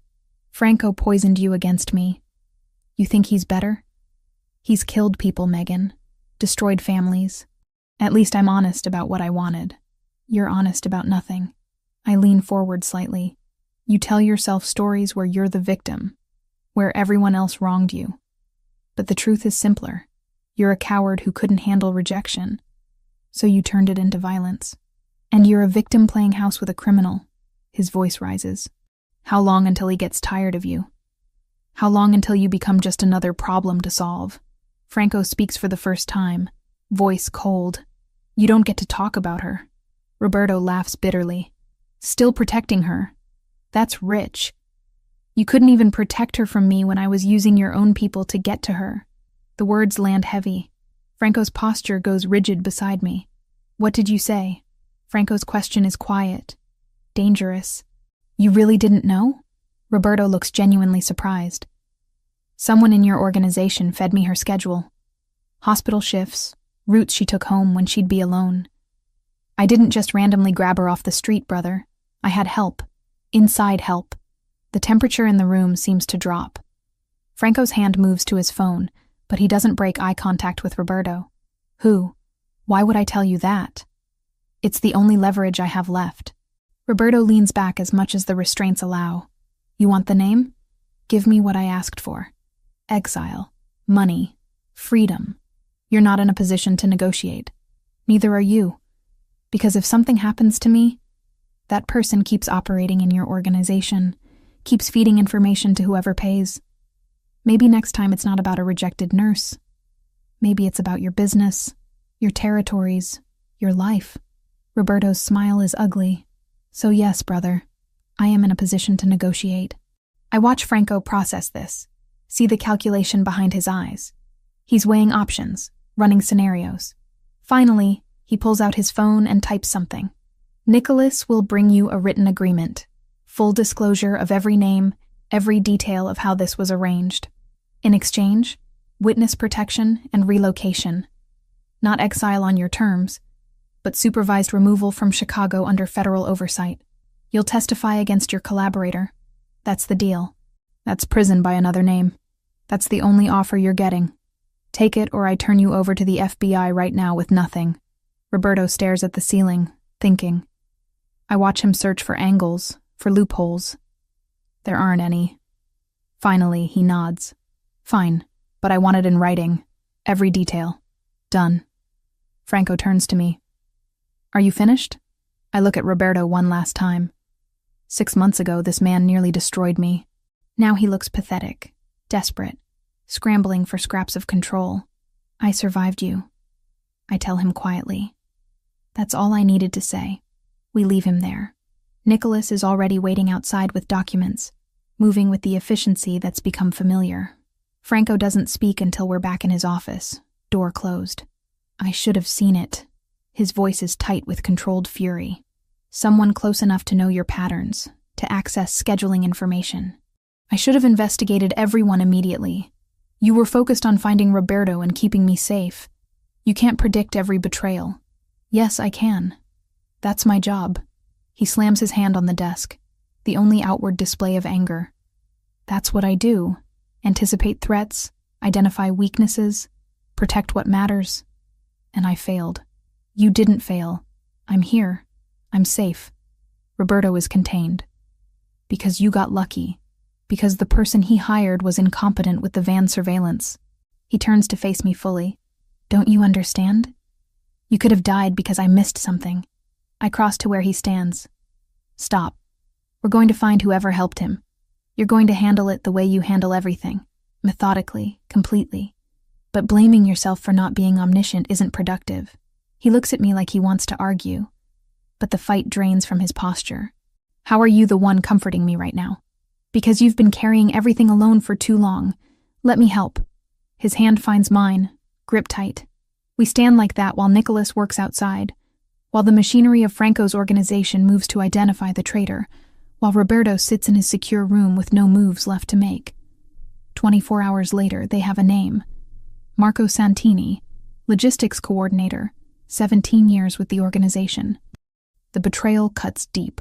Franco poisoned you against me. You think he's better? He's killed people, Megan. Destroyed families. At least I'm honest about what I wanted. You're honest about nothing. I lean forward slightly. You tell yourself stories where you're the victim, where everyone else wronged you. But the truth is simpler. You're a coward who couldn't handle rejection, so you turned it into violence. And you're a victim playing house with a criminal. His voice rises. How long until he gets tired of you? How long until you become just another problem to solve? Franco speaks for the first time, voice cold. You don't get to talk about her. Roberto laughs bitterly. Still protecting her. That's rich. You couldn't even protect her from me when I was using your own people to get to her. The words land heavy. Franco's posture goes rigid beside me. What did you say? Franco's question is quiet. Dangerous. You really didn't know? Roberto looks genuinely surprised. Someone in your organization fed me her schedule. Hospital shifts, routes she took home when she'd be alone. I didn't just randomly grab her off the street, brother. I had help. Inside help. The temperature in the room seems to drop. Franco's hand moves to his phone, but he doesn't break eye contact with Roberto. Who? Why would I tell you that? It's the only leverage I have left. Roberto leans back as much as the restraints allow. You want the name? Give me what I asked for. Exile. Money. Freedom. You're not in a position to negotiate. Neither are you. Because if something happens to me, that person keeps operating in your organization, keeps feeding information to whoever pays. Maybe next time it's not about a rejected nurse. Maybe it's about your business, your territories, your life. Roberto's smile is ugly. So yes, brother, I am in a position to negotiate. I watch Franco process this, see the calculation behind his eyes. He's weighing options, running scenarios. Finally, he pulls out his phone and types something. Nicholas will bring you a written agreement. Full disclosure of every name, every detail of how this was arranged. In exchange, witness protection and relocation. Not exile on your terms, but supervised removal from Chicago under federal oversight. You'll testify against your collaborator. That's the deal. That's prison by another name. That's the only offer you're getting. Take it or I turn you over to the FBI right now with nothing. Roberto stares at the ceiling, thinking. I watch him search for angles, for loopholes. There aren't any. Finally, he nods. Fine, but I want it in writing. Every detail. Done. Franco turns to me. Are you finished? I look at Roberto one last time. 6 months ago, this man nearly destroyed me. Now he looks pathetic, desperate, scrambling for scraps of control. I survived you, I tell him quietly. That's all I needed to say. We leave him there. Nicholas is already waiting outside with documents, moving with the efficiency that's become familiar. Franco doesn't speak until we're back in his office, door closed. I should have seen it. His voice is tight with controlled fury. Someone close enough to know your patterns, to access scheduling information. I should have investigated everyone immediately. You were focused on finding Roberto and keeping me safe. You can't predict every betrayal. Yes, I can. That's my job. He slams his hand on the desk, the only outward display of anger. That's what I do. Anticipate threats, identify weaknesses, protect what matters. And I failed. You didn't fail. I'm here. I'm safe. Roberto is contained. Because you got lucky. Because the person he hired was incompetent with the van surveillance. He turns to face me fully. Don't you understand? You could have died because I missed something. I cross to where he stands. Stop. We're going to find whoever helped him. You're going to handle it the way you handle everything. Methodically, completely. But blaming yourself for not being omniscient isn't productive. He looks at me like he wants to argue. But the fight drains from his posture. How are you the one comforting me right now? Because you've been carrying everything alone for too long. Let me help. His hand finds mine, grip tight. We stand like that while Nicholas works outside, while the machinery of Franco's organization moves to identify the traitor, while Roberto sits in his secure room with no moves left to make. 24 hours later, they have a name. Marco Santini, logistics coordinator, 17 years with the organization. The betrayal cuts deep.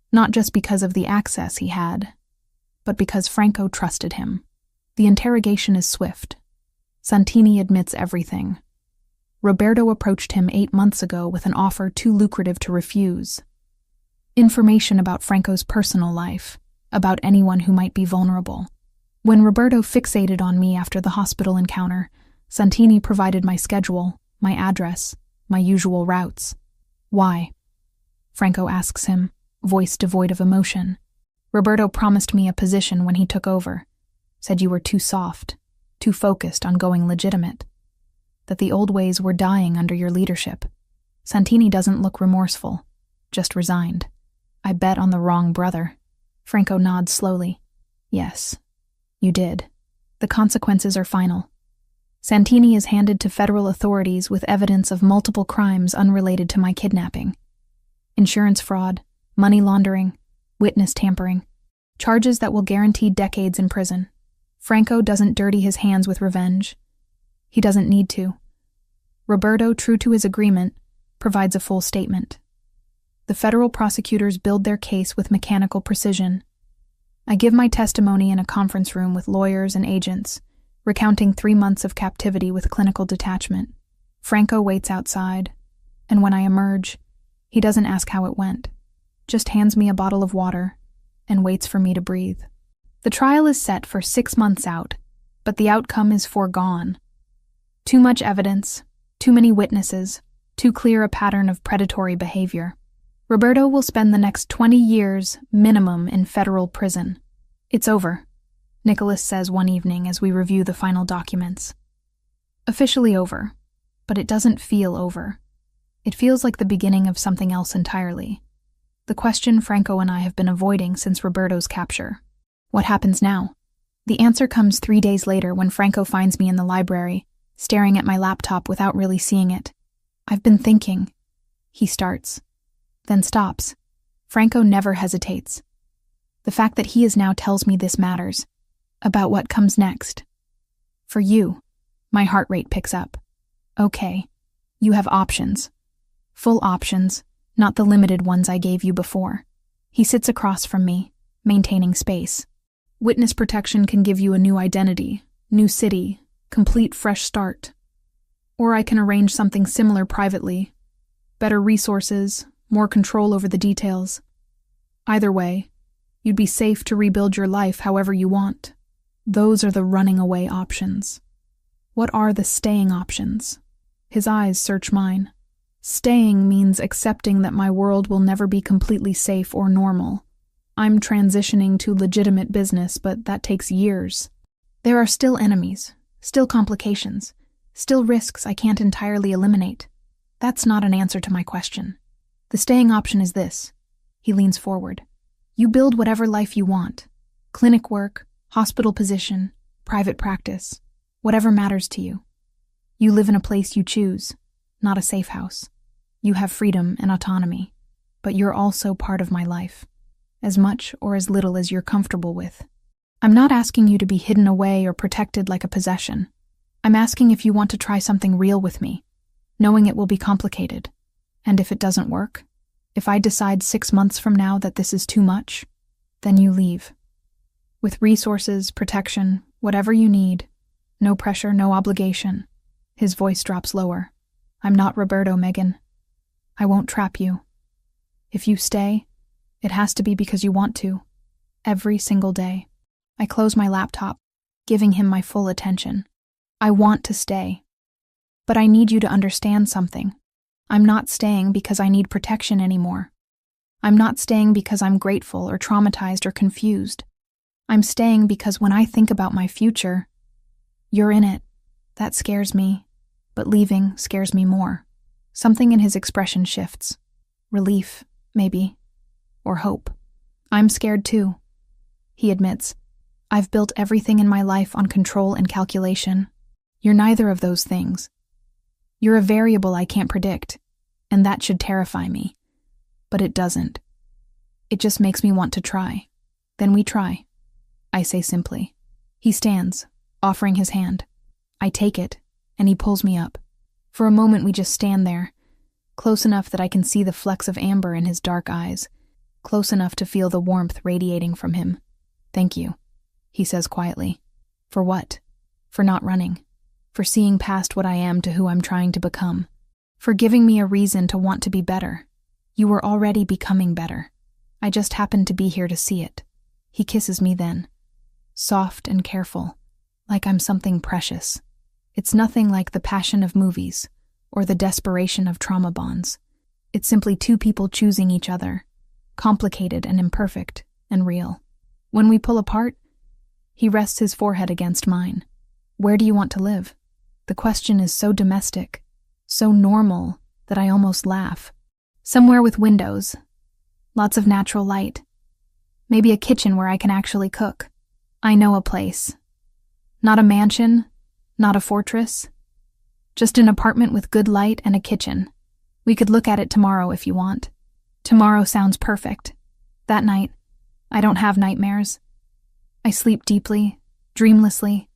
Not just because of the access he had, but because Franco trusted him. The interrogation is swift. Santini admits everything. Roberto approached him 8 months ago with an offer too lucrative to refuse. Information about Franco's personal life, about anyone who might be vulnerable. When Roberto fixated on me after the hospital encounter, Santini provided my schedule, my address, my usual routes. Why? Franco asks him, voice devoid of emotion. Roberto promised me a position when he took over. Said you were too soft, too focused on going legitimate. That the old ways were dying under your leadership. Santini doesn't look remorseful, just resigned. I bet on the wrong brother. Franco nods slowly. Yes, you did. The consequences are final. Santini is handed to federal authorities with evidence of multiple crimes unrelated to my kidnapping. Insurance fraud, money laundering, witness tampering. Charges that will guarantee decades in prison. Franco doesn't dirty his hands with revenge. He doesn't need to. Roberto, true to his agreement, provides a full statement. The federal prosecutors build their case with mechanical precision. I give my testimony in a conference room with lawyers and agents, recounting 3 months of captivity with clinical detachment. Franco waits outside, and when I emerge, he doesn't ask how it went, just hands me a bottle of water and waits for me to breathe. The trial is set for 6 months out, but the outcome is foregone. Too much evidence, too many witnesses, too clear a pattern of predatory behavior. Roberto will spend the next 20 years minimum in federal prison. It's over, Nicholas says one evening as we review the final documents. Officially over, but it doesn't feel over. It feels like the beginning of something else entirely. The question Franco and I have been avoiding since Roberto's capture. What happens now? The answer comes 3 days later when Franco finds me in the library, staring at my laptop without really seeing it. I've been thinking. He starts, then stops. Franco never hesitates. The fact that he is now tells me this matters. About what comes next. For you, my heart rate picks up. Okay, you have options. Full options, not the limited ones I gave you before. He sits across from me, maintaining space. Witness protection can give you a new identity, new city, complete fresh start. Or I can arrange something similar privately. Better resources, more control over the details. Either way, you'd be safe to rebuild your life however you want. Those are the running away options. What are the staying options? His eyes search mine. Staying means accepting that my world will never be completely safe or normal. I'm transitioning to legitimate business, but that takes years. There are still enemies, still complications, still risks I can't entirely eliminate. That's not an answer to my question. The staying option is this. He leans forward. You build whatever life you want. Clinic work, hospital position, private practice, whatever matters to you. You live in a place you choose, not a safe house. You have freedom and autonomy, but you're also part of my life, as much or as little as you're comfortable with. I'm not asking you to be hidden away or protected like a possession. I'm asking if you want to try something real with me, knowing it will be complicated. And if it doesn't work, if I decide 6 months from now that this is too much, then you leave. With resources, protection, whatever you need. No pressure, no obligation. His voice drops lower. I'm not Roberto, Megan. I won't trap you. If you stay, it has to be because you want to. Every single day. I close my laptop, giving him my full attention. I want to stay. But I need you to understand something. I'm not staying because I need protection anymore. I'm not staying because I'm grateful or traumatized or confused. I'm staying because when I think about my future, you're in it. That scares me, but leaving scares me more. Something in his expression shifts. Relief, maybe, or hope. I'm scared too, he admits. I've built everything in my life on control and calculation. You're neither of those things. You're a variable I can't predict, and that should terrify me. But it doesn't. It just makes me want to try. Then we try, I say simply. He stands, offering his hand. I take it, and he pulls me up. For a moment we just stand there, close enough that I can see the flecks of amber in his dark eyes, close enough to feel the warmth radiating from him. Thank you, he says quietly. For what? For not running. For seeing past what I am to who I'm trying to become. For giving me a reason to want to be better. You were already becoming better. I just happened to be here to see it. He kisses me then. Soft and careful, like I'm something precious. It's nothing like the passion of movies, or the desperation of trauma bonds. It's simply two people choosing each other, complicated and imperfect and real. When we pull apart, he rests his forehead against mine. Where do you want to live? The question is so domestic, so normal, that I almost laugh. Somewhere with windows, lots of natural light. Maybe a kitchen where I can actually cook. I know a place. Not a mansion, not a fortress. Just an apartment with good light and a kitchen. We could look at it tomorrow if you want. Tomorrow sounds perfect. That night, I don't have nightmares. I sleep deeply, dreamlessly,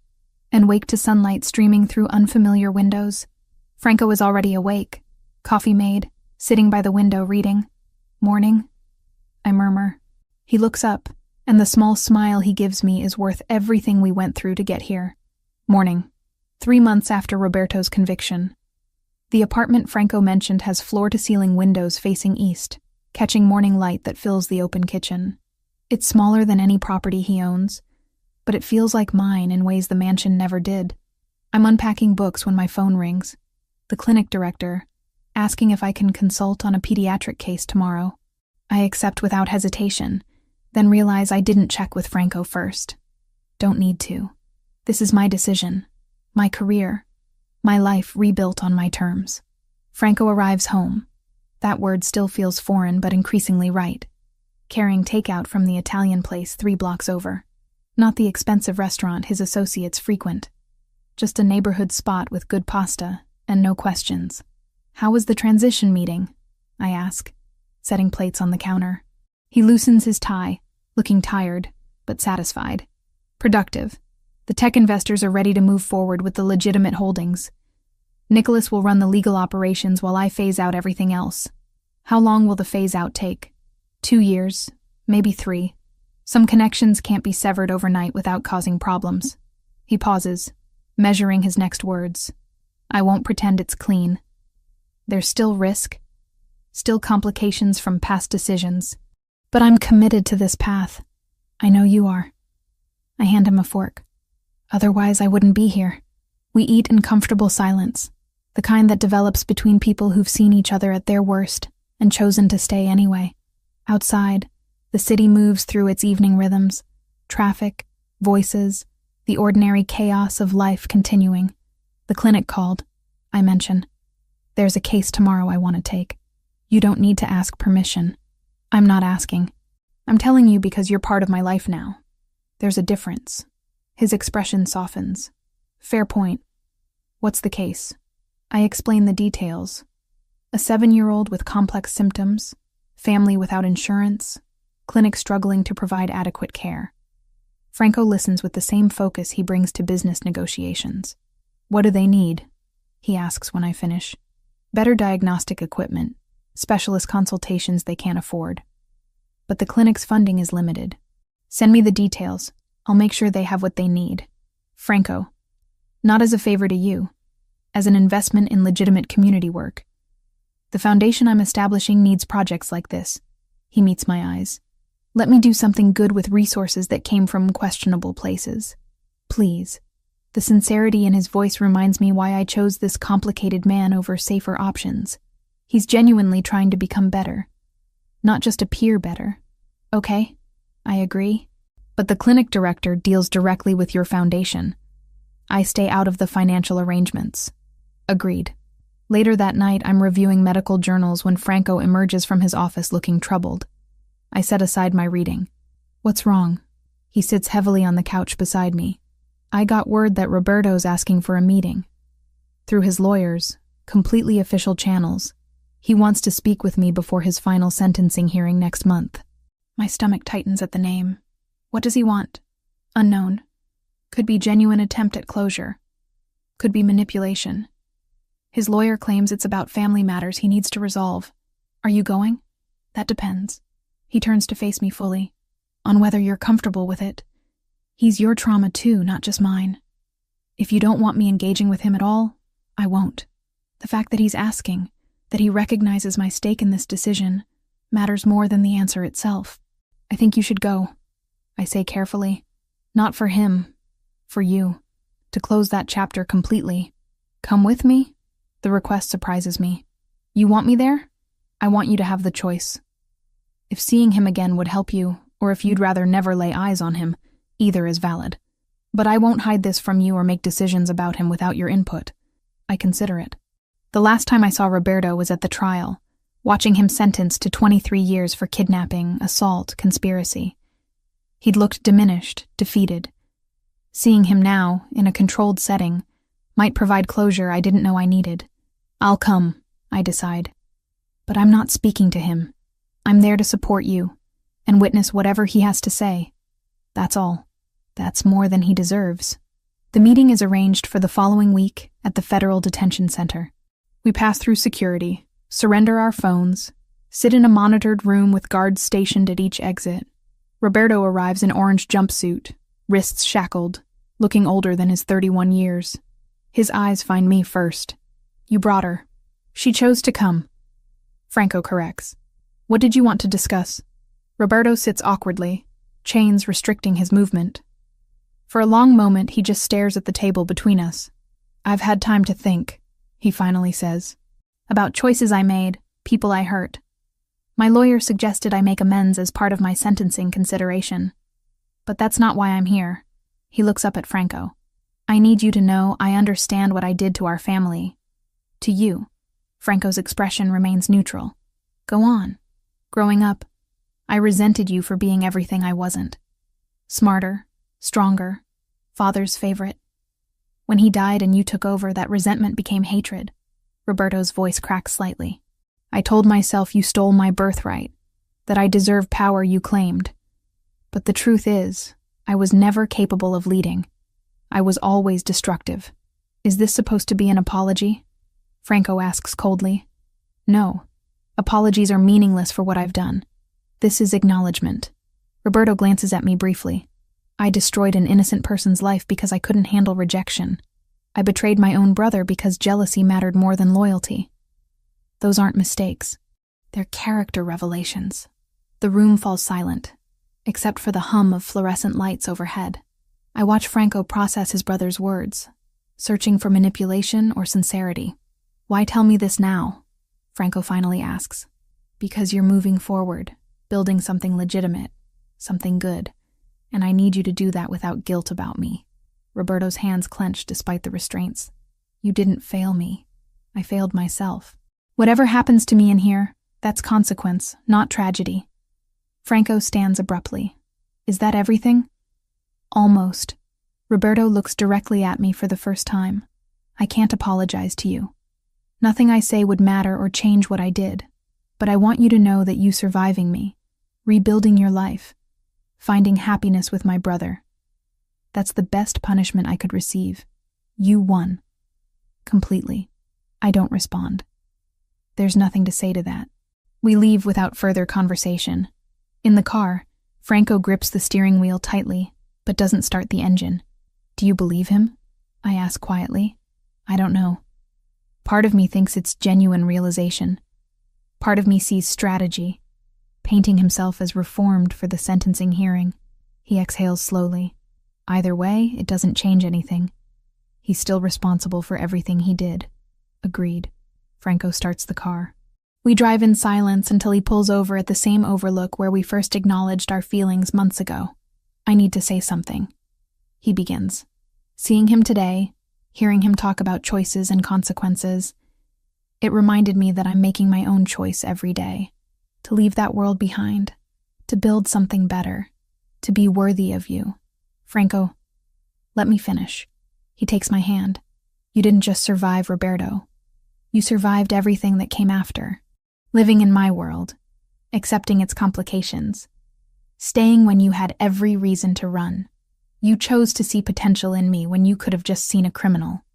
and wake to sunlight streaming through unfamiliar windows. Franco is already awake, coffee made, sitting by the window reading. Morning, I murmur. He looks up, and the small smile he gives me is worth everything we went through to get here. Morning, 3 months after Roberto's conviction. The apartment Franco mentioned has floor-to-ceiling windows facing east, catching morning light that fills the open kitchen. It's smaller than any property he owns, but it feels like mine in ways the mansion never did. I'm unpacking books when my phone rings. The clinic director, asking if I can consult on a pediatric case tomorrow. I accept without hesitation, then realize I didn't check with Franco first. Don't need to. This is my decision, my career, my life rebuilt on my terms. Franco arrives home. That word still feels foreign but increasingly right. Carrying takeout from the Italian place 3 blocks over. Not the expensive restaurant his associates frequent. Just a neighborhood spot with good pasta and no questions. How was the transition meeting? I ask, setting plates on the counter. He loosens his tie, looking tired, but satisfied. Productive. The tech investors are ready to move forward with the legitimate holdings. Nicholas will run the legal operations while I phase out everything else. How long will the phase out take? 2 years, maybe 3. Some connections can't be severed overnight without causing problems. He pauses, measuring his next words. I won't pretend it's clean. There's still risk, still complications from past decisions. But I'm committed to this path. I know you are. I hand him a fork. Otherwise, I wouldn't be here. We eat in comfortable silence. The kind that develops between people who've seen each other at their worst and chosen to stay anyway. Outside, the city moves through its evening rhythms, traffic, voices, the ordinary chaos of life continuing. The clinic called, I mention. There's a case tomorrow I want to take. You don't need to ask permission. I'm not asking. I'm telling you because you're part of my life now. There's a difference. His expression softens. Fair point. What's the case? I explain the details. A 7-year-old with complex symptoms, family without insurance, clinic struggling to provide adequate care. Franco listens with the same focus he brings to business negotiations. What do they need? He asks when I finish. Better diagnostic equipment, specialist consultations they can't afford. But the clinic's funding is limited. Send me the details. I'll make sure they have what they need. Franco. Not as a favor to you, as an investment in legitimate community work. The foundation I'm establishing needs projects like this. He meets my eyes. Let me do something good with resources that came from questionable places. Please. The sincerity in his voice reminds me why I chose this complicated man over safer options. He's genuinely trying to become better. Not just appear better. Okay, I agree. But the clinic director deals directly with your foundation. I stay out of the financial arrangements. Agreed. Later that night, I'm reviewing medical journals when Franco emerges from his office looking troubled. I set aside my reading. What's wrong? He sits heavily on the couch beside me. I got word that Roberto's asking for a meeting. Through his lawyers, completely official channels, he wants to speak with me before his final sentencing hearing next month. My stomach tightens at the name. What does he want? Unknown. Could be genuine attempt at closure. Could be manipulation. His lawyer claims it's about family matters he needs to resolve. Are you going? That depends. He turns to face me fully. On whether you're comfortable with it. He's your trauma too, not just mine. If you don't want me engaging with him at all, I won't. The fact that he's asking, that he recognizes my stake in this decision, matters more than the answer itself. I think you should go, I say carefully. Not for him, for you. To close that chapter completely. Come with me? The request surprises me. You want me there? I want you to have the choice. If seeing him again would help you, or if you'd rather never lay eyes on him, either is valid. But I won't hide this from you or make decisions about him without your input. I consider it. The last time I saw Roberto was at the trial, watching him sentenced to 23 years for kidnapping, assault, conspiracy. He'd looked diminished, defeated. Seeing him now, in a controlled setting, might provide closure I didn't know I needed. I'll come, I decide. But I'm not speaking to him. I'm there to support you, and witness whatever he has to say. That's all. That's more than he deserves. The meeting is arranged for the following week at the Federal Detention Center. We pass through security, surrender our phones, sit in a monitored room with guards stationed at each exit. Roberto arrives in orange jumpsuit, wrists shackled, looking older than his 31 years. His eyes find me first. You brought her. She chose to come. Franco corrects. What did you want to discuss? Roberto sits awkwardly, chains restricting his movement. For a long moment, he just stares at the table between us. I've had time to think, he finally says. About choices I made, people I hurt. My lawyer suggested I make amends as part of my sentencing consideration. But that's not why I'm here. He looks up at Franco. I need you to know I understand what I did to our family. To you. Franco's expression remains neutral. Go on. Growing up, I resented you for being everything I wasn't. Smarter, stronger, father's favorite. When he died and you took over, that resentment became hatred. Roberto's voice cracks slightly. I told myself you stole my birthright, that I deserve power you claimed. But the truth is, I was never capable of leading. I was always destructive. Is this supposed to be an apology? Franco asks coldly. No. Apologies are meaningless for what I've done. This is acknowledgement. Roberto glances at me briefly. I destroyed an innocent person's life because I couldn't handle rejection. I betrayed my own brother because jealousy mattered more than loyalty. Those aren't mistakes. They're character revelations. The room falls silent, except for the hum of fluorescent lights overhead. I watch Franco process his brother's words, searching for manipulation or sincerity. Why tell me this now? Franco finally asks. Because you're moving forward, building something legitimate, something good, and I need you to do that without guilt about me. Roberto's hands clench despite the restraints. You didn't fail me. I failed myself. Whatever happens to me in here, that's consequence, not tragedy. Franco stands abruptly. Is that everything? Almost. Roberto looks directly at me for the first time. I can't apologize to you. Nothing I say would matter or change what I did, but I want you to know that you surviving me, rebuilding your life, finding happiness with my brother. That's the best punishment I could receive. You won. Completely. I don't respond. There's nothing to say to that. We leave without further conversation. In the car, Franco grips the steering wheel tightly, but doesn't start the engine. Do you believe him? I ask quietly. I don't know. Part of me thinks it's genuine realization. Part of me sees strategy, painting himself as reformed for the sentencing hearing. He exhales slowly. Either way, it doesn't change anything. He's still responsible for everything he did. Agreed. Franco starts the car. We drive in silence until he pulls over at the same overlook where we first acknowledged our feelings months ago. I need to say something. He begins. Seeing him today, hearing him talk about choices and consequences, it reminded me that I'm making my own choice every day. To leave that world behind. To build something better. To be worthy of you. Franco, let me finish. He takes my hand. You didn't just survive Roberto. You survived everything that came after. Living in my world. Accepting its complications. Staying when you had every reason to run. You chose to see potential in me when you could have just seen a criminal.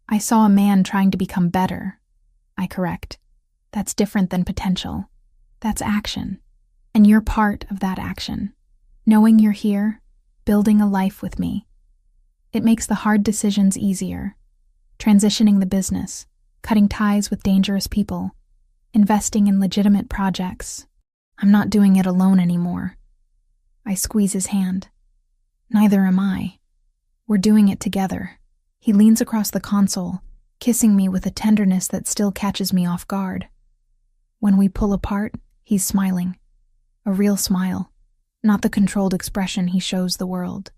I saw a man trying to become better. I correct. That's different than potential. That's action. And you're part of that action. Knowing you're here, building a life with me. It makes the hard decisions easier. Transitioning the business, cutting ties with dangerous people, investing in legitimate projects. I'm not doing it alone anymore. I squeeze his hand. Neither am I. We're doing it together. He leans across the console, kissing me with a tenderness that still catches me off guard. When we pull apart, he's smiling. A real smile, not the controlled expression he shows the world.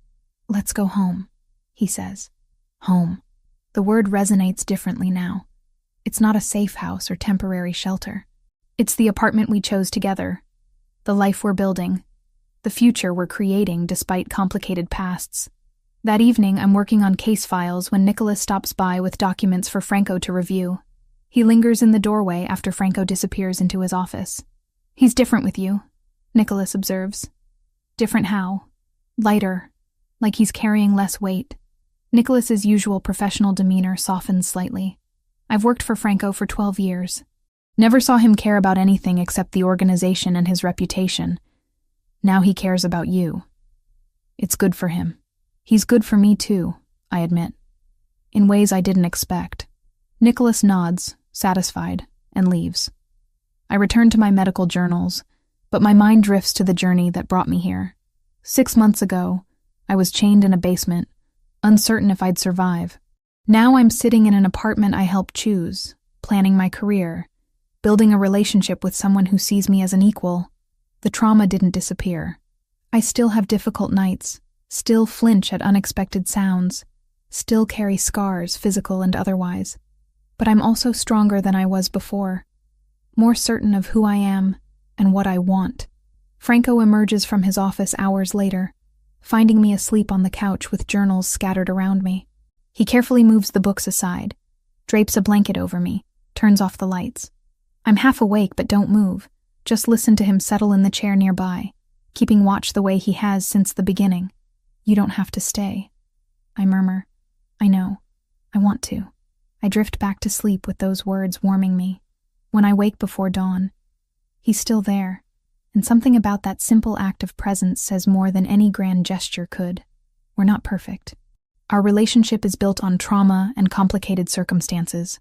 Let's go home, he says. Home. The word resonates differently now. It's not a safe house or temporary shelter. It's the apartment we chose together, the life we're building, the future we're creating despite complicated pasts. That evening, I'm working on case files when Nicholas stops by with documents for Franco to review. He lingers in the doorway after Franco disappears into his office. He's different with you, Nicholas observes. Different how? Lighter, like he's carrying less weight. Nicholas's usual professional demeanor softens slightly. I've worked for Franco for 12 years. Never saw him care about anything except the organization and his reputation. Now he cares about you. It's good for him. He's good for me too, I admit. In ways I didn't expect. Nicholas nods, satisfied, and leaves. I return to my medical journals, but my mind drifts to the journey that brought me here. 6 months ago, I was chained in a basement, uncertain if I'd survive. Now I'm sitting in an apartment I helped choose, planning my career, building a relationship with someone who sees me as an equal. The trauma didn't disappear. I still have difficult nights, still flinch at unexpected sounds, still carry scars, physical and otherwise. But I'm also stronger than I was before, more certain of who I am and what I want. Franco emerges from his office hours later, finding me asleep on the couch with journals scattered around me. He carefully moves the books aside, drapes a blanket over me, turns off the lights. I'm half awake but don't move, just listen to him settle in the chair nearby, keeping watch the way he has since the beginning. You don't have to stay. I murmur. I know. I want to. I drift back to sleep with those words warming me. When I wake before dawn, he's still there, and something about that simple act of presence says more than any grand gesture could. We're not perfect. Our relationship is built on trauma and complicated circumstances.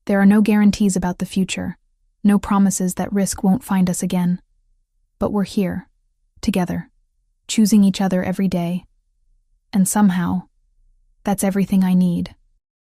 There are no guarantees about the future, no promises that risk won't find us again. But we're here, together, choosing each other every day. And somehow, that's everything I need.